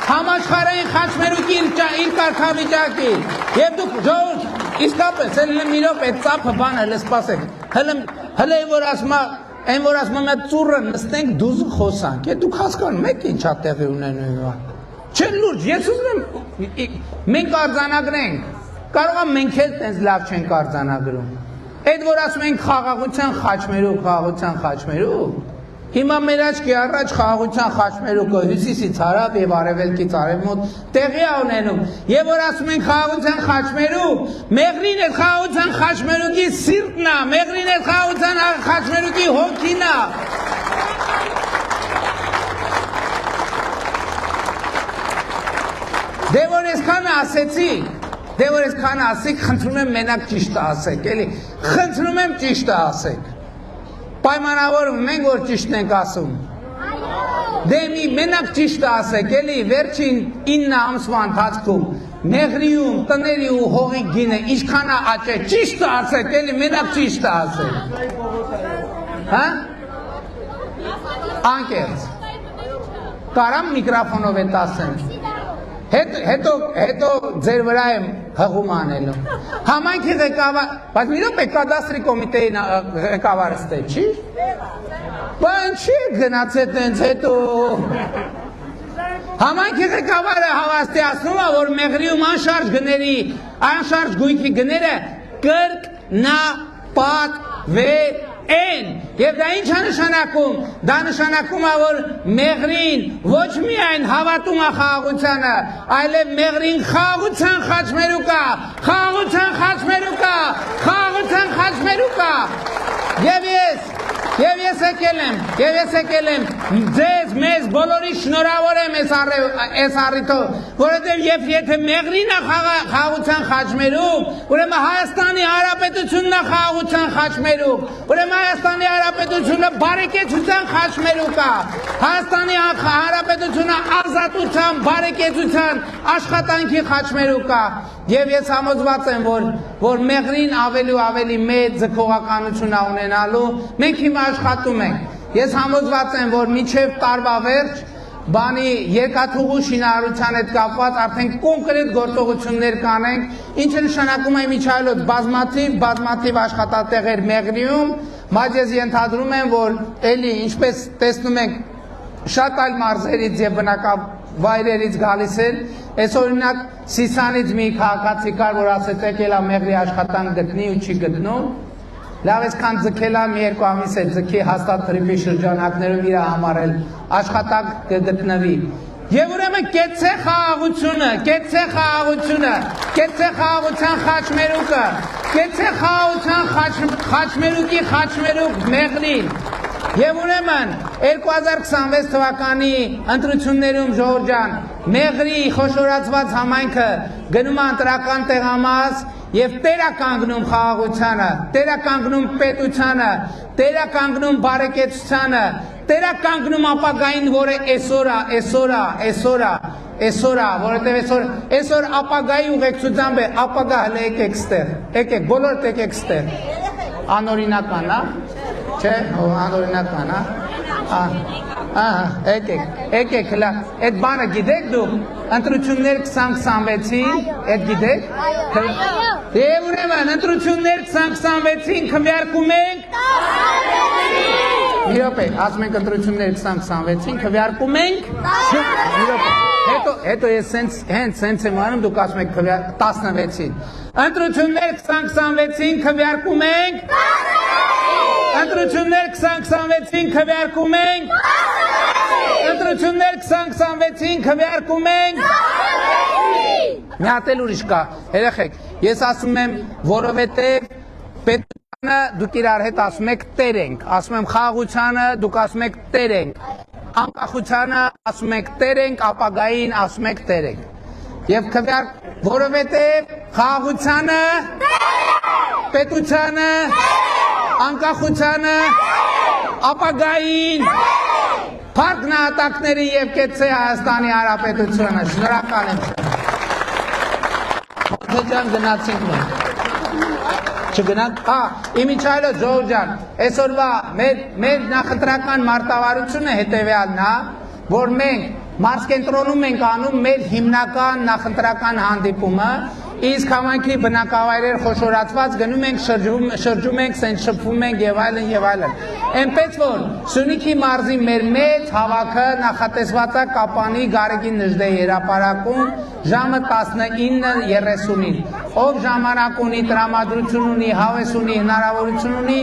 համաշխարհային Խաչմերուկի իր կարգավիճակին։ Եվ դուք ժողովուրդ, իսկապես, մի րոպե այդ ծափը բանը հələ սպասեք, հələ այն որ ասում եմ ծուռը նստենք դուզ խոսանք, դուք հասկանում եք ինչա տեղի ունենում հիմա։ Չէ լուրջ, ես ուզում եմ մենք արձանագրենք, կարող է մենք էլ տենց լավ չենք արձանագրում։ Այդ որ ասում ենք խաղաղության խաչմերուկ, հիմա մեր աչքի առաջ խաղաղության խաչմերուկը հյուսիսից հարավ եւ արևելքից արևմուտք տեղի է ունենում։ Եվ որ ասում ենք խաղաղության խաչմերուկ, Մեղրին այդ խաղաղության խաչմերուկի սիրտն է, Մեղրին այդ խաղաղության խաչմերուկի հոգին է։ Դե որ այսքան ասեցիք, խնդրում եմ մենակ ճիշտը ասեք, էլի, խնդրում եմ ճիշտը ասեք։ Պայմանավորում ենք, որ ճիշտն ենք ասում։ Դե մի մենակ ճիշտը ասեք, էլի, վերջին 9 ամսվա ընթացքում Մեղրիում տների ու հողի գինը ինչքան է աճել, ճիշտը ասեք, էլի, մենակ ճիշտը ասեք։ Հա? Անկեղծ։ Կարամ միկրոֆոնով էդ ասեմ։ հետո ձեր վրա եմ հղում անելու։ Համայնքի ղեկավար, բայց մի րոպե կադաստրի կոմիտեի ղեկավարը ստե, չի։ Բան չի գնացել տենց հետո։ Համայնքի ղեկավարը հավաստիացնում է, որ մեղրիում անշարժ գույքի գները կրկնապատվեն։ Եվ դա ինչ է նշանակում։ Դա նշանակում է, որ մեղրին ոչ միայն հավատում է խաղաղությանը, այլև մեղրին խաղաղության խաչմերուկ է։ Եվ ես եկել եմ ձեզ մեզ բոլորի շնորհավոր եմ այս առիթով, որովհետև եթե մեղրին է խաղաղության խաչմերուկ, ուրեմն Հայաստանի Հանրապետությունն է խաղաղության խաչմերուկ, ուրեմն Հայաստանի Հանրապետությունը բարեկեցության խաչմերուկ է, Հայաստանի Հանրապետությունը ազատության, բարեկեցության, աշխատանքի խաչմերուկ է, եւ ես համոզված եմ, որ մեղրին ավելի ու ավելի մեծ ձգողականություն է ունենալու, մենք հիմա աշխատում ենք։ Ես համոզված եմ, որ մինչև տարվա վերջ բանի երկաթուղու շինարարության հետ կապված արդեն կոնկրետ գործողություններ կանենք, ինչը նշանակում է միջայլոց բազմաթիվ աշխատատեղեր մեղրիում, բայց ես ենթադրում եմ, որ էլի ինչպես տեսնում ենք շատ այլ մարզերից եւ բնակավայրերից գալիս են, այս օրինակ Սիսանից մի քաղաքացի կար, որ ասեց եկել է մեղրի աշխատանք գտնի ու չի գտնում, լավ այսքան ձգելա մի երկու ամիս է ձգի հաստատ տրիպի շրջանակներում իր համար էլ աշխատանք կգտնվի։ Եվ ուրեմն կեցցե խաղաղությունը, կեցցե խաղաղության խաչմերուկը, կեցցե խաղաղության խաչմերուկի խաչմերուկ մեղրին։ Եվ ուրեմն 2026 թվականի ընտրություններում Ժողովուրդ ջան, մեղրի խոշորացված համայնքը գնում է ընտրական տեղամաս եւ տերականգնում խաղաղությանը, տերականգնում պետությանը, տերականգնում բարեկեցությանը, տերականգնում ապագային, որը այսօր, որովհետեւ այսօր ապագայի ուղեկցությամբ է, ապագա հələ եկեք ստեղ, եկեք, բոլորդ եկեք ստեղ, անօրինական, չէ, անօրինական, եկեք, հլա, այդ բանը գիտեք դուք, ընտրություններ 2026-ին, այդ գիտեք, եւ ուրեմն ընտրություններ 2026-ին քվեարկում ենք, մի րոպե, ասում ենք ընտրություններ 2026-ին քվեարկում ենք, հետո ես հենց եմ անում, դուք ասում եք 16-ին, ընտրություններ 2026-ին քվեարկում ենք, ընտրություններ 2026-ին քվեարկում ենք, ընտրություններ 2026-ին քվեարկում ենք, մի հատ էլ ուրիշ կա, երեխեք, ես ասում եմ, որովհետև պետությանը դուք իրար հետ ասում եք տեր ենք, ասում եմ խաղաղությանը դուք ասում եք տեր ենք, անկախությանը ասում եք տեր ենք, ապագային ասում եք տեր ենք, եւ որովհետև խաղաղությանը, պետությանը, անկախությանը, ապագային, փառք նահատակների եւ կեցցե Հայաստանի Հանրապետությունը, շնորհակալ եմ։ Ջան գնացինք մենք։ Չգնանք, իմիջայլոց Ժողովուրդ ջան, այսօրվա մեր նախընտրական մարտավարությունը հետևյալն է, որ մենք մարզկենտրոնում ենք անում մեր հիմնական նախընտրական հանդիպումը, իսկ համայնքի բնակավայրեր խոշորացված գնում ենք, շրջում ենք, սենց շփվում ենք եւ այլն։ Այնպես որ Սյունիքի մարզի մեր մեծ հավաքը նախատեսված է Կապանի Գարեգին Նժդեի հրապարակում ժամը 19:30-ին։ Ով ժամանակ ունի, տրամադրություն ունի, հավես ունի, հնարավորություն ունի,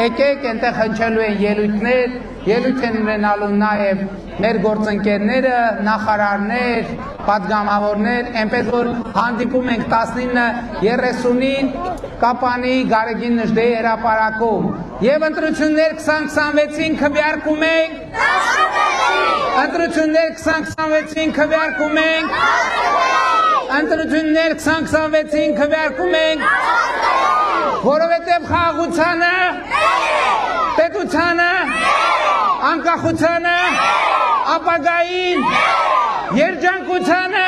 եկեք, այնտեղ հնչելու են ելույթներ, ելույթ են ունենալու նաև մեր գործընկերները, նախարարներ, պատգամավորներ, այնպես որ հանդիպում ենք 19:30-ին Կապանի Գարեգին Նժդեի հրապարակում եւ ընտրություններ 2026-ին քվեարկում ենք, ընտրություններ 2026-ին քվեարկում ենք, ընտրություններ 2026-ին քվեարկում ենք, որովհետեւ խաղաղությանը, պետությանը, անկախությանը, ապագային, երջանկությանը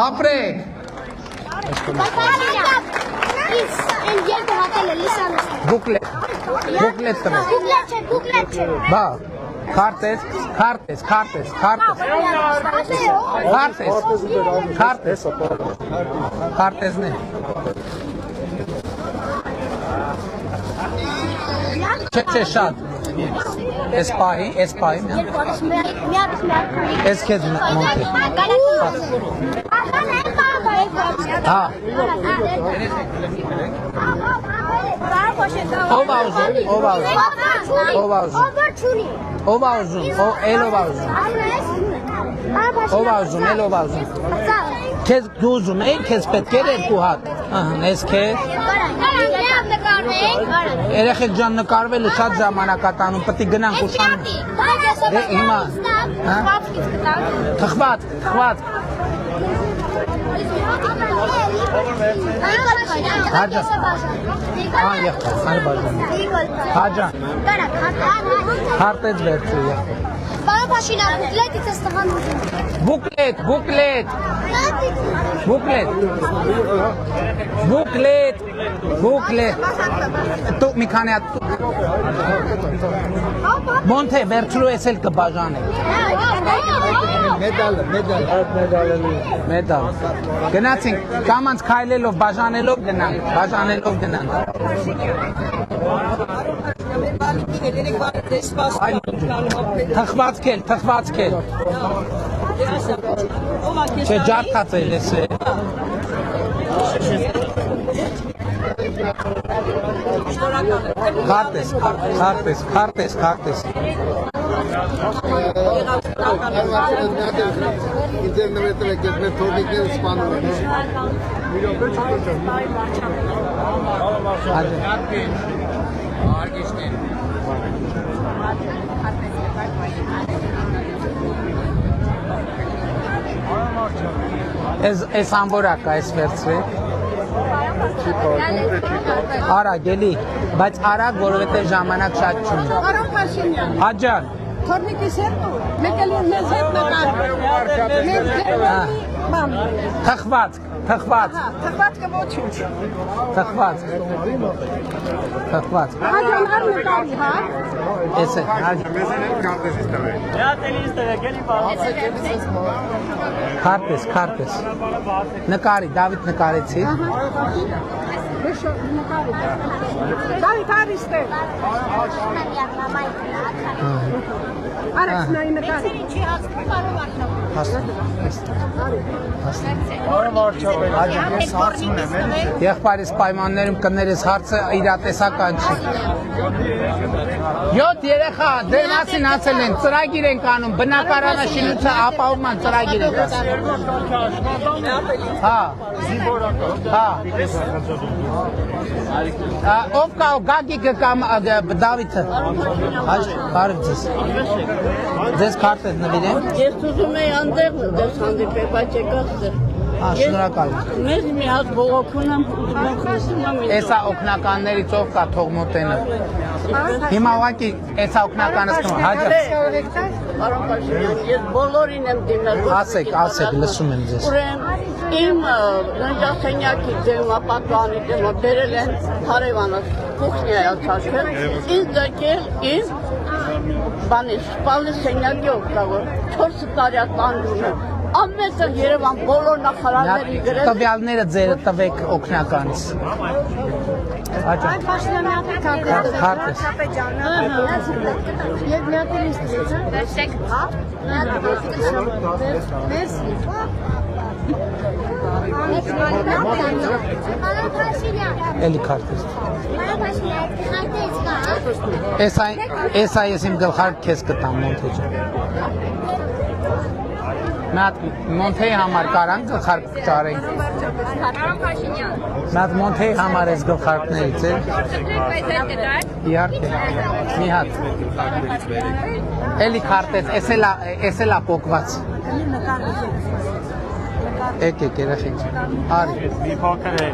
ապրեք։ Բուկլետ տվեք։ Բա Քարտեզ, քարտեզ, քարտեզ, քարտեզ։ Քարտեզ։ Քարտեզն է։ Չէ, շատ։ Էս պահի։ Էս քեզ մոնտե։ Հա։ Ով ուզում։ Քեզ դու ուզում ես, քեզ պետք է երկու հատ։ Ես քեզ։ Երեխեք ջան նկարվելը շատ ժամանակ է տանում, պետք է գնանք ուշանում։ Դե հիմա։ Թխված։ Հաջա։ Հաջա։ Քարտեզ վերցրու եղբայր։ Պարոն Փաշինյան, բուկլետից ես տղան ուզում։ Բուկլետ։ Դու մի քանի հատ։ Մոնթե վերցրու ես էլ կբաժանել։ Մեդալ։ Գնացինք, կամանց քայլելով, բաժանելով գնանք։ Թխված կել։ Չէ, ջարդած է ես է։ Քարտեզ։ Էս ամբորակա էս վերցրեք։ Արագ էլի, բայց արագ, որովհետև ժամանակ շատ չունի։ Պարոն Փաշինյան, Հաջան։ թորնիկիս հետ մեկ էլ մեզ հետ Թխված։ թխված կը ոչինչ։ Թխված։ Հաջան նկարի, հա։ Էս է, հաջան։ Քարտեզ։ Նկարի, Դավիթ նկարեցի։ Դավիթ արիստե։ Արաք նայի նկարի։ Եղբայրս պայմաններում կներես հարցը իրատեսական չի։ 7 երեխա դեր մասին ասել են, ծրագիր ենք անում, բնակարանաշինության ապահովման ծրագիր ենք ասել։ Հա։ Ով կա Գագիկը կամ Դավիթը։ Բարև ձեզ։ Ձեզ քարտեզ նվիրեմ։ Ես ուզում եի անտեղ դες հանդիպել, բայց եկած դեր։ Շնորհակալ եմ։ Մեզ մի հատ բողոքում եմ, ուզում եմ խոսում եմ։ Էսա օգնականներից ով կա թող մոտենը։ Հիմա ուղղակի էսա օգնականս կնո, հաջա։ Պարոն Փաշինյան, ես բոլորին եմ դիմել։ Ասեք, լսում եմ ձեզ։ Ուրեմն իմ ննջասենյակի ձևապատվանի դեմը բերել են հարևանս կուխնյայա ցաշել, ինձ դեկել իմ բանի սպալի սենյակի օգտավոր 4 տարի տանջում եմ։ Ամենտեղ Երևան բոլոր նախարարների գրել։ Տվյալները ձերը տվեք օգնականից։ Հաջա։ Քարտեզ։ Եվ մի հատ լիստ դրեցա։ Վերցեք, հա։ Էլի քարտեզ։ Էսա ես իմ գլխարկ քեզ կտամ մոնթե ջան։ Մատ մոնթեի համար կարան գլխարկ ճարենք։ Մատ մոնթեի համար ես գլխարկներից է։ Իհարկե։ Մի հատ։ Էլի քարտեզ, էս էլա պոկված։ Եկեք երեխեք։ Արի։ Մի փոքր է։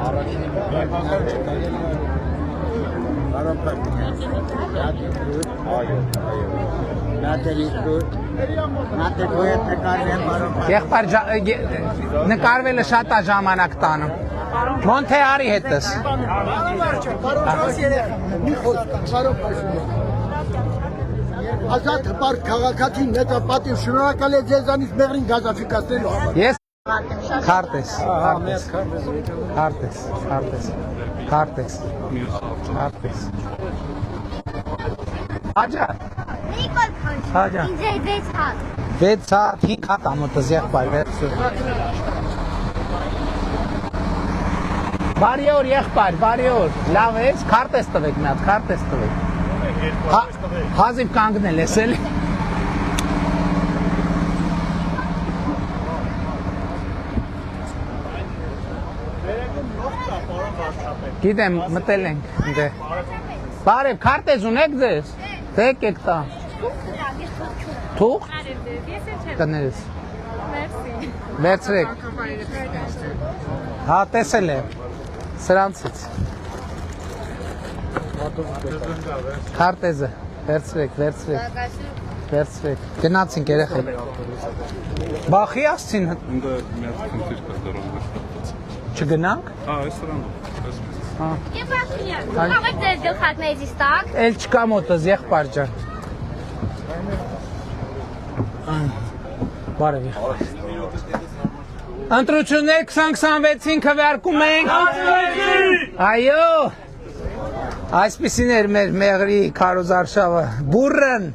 Եղբայր նկարվելը շատ է ժամանակ տանում։ Մոնթե արի հետս։ ազատ հպարտ քաղաքացին մեծապատիվ շնորհակալ եմ ձեզանից մեղրին գազաֆիկացնելու համար։ Ես քարտես, քարտես։ Աջա։ Նիկոլ քանչ։ Աջա։ Ինձ 6 հատ։ 6 հատ, 5 հատ ամոթը եղբայր վերցու։ Բարի օր եղբայր, բարի օր։ Լավ ես, քարտես տվեք մի հատ, քարտես տվեք։ Հազիվ կանգնել ես էլի։ Գիտեմ, մտել ենք դե։ Բարև, քարտեզ ունեք ձեզ։ Դե եկեք տա։ Թուղթ։ Կներես։ Վերցրեք։ Հա, տեսել եմ։ Սրանցից։ Քարտեզը, վերցրեք։ Գնացինք երեխեք։ Բախի ասցին։ Չգնանք։ Հավեք ձեր գլխակներից ստակ։ Էլ չկա մոտս եղբայր ջան։ Բարև եղբայր։ Ընտրություններ 2026-ին քվեարկում ենք։ Այո։ Այսպիսին էր մեր մեղրի քարոզարշավը։ Բուրըն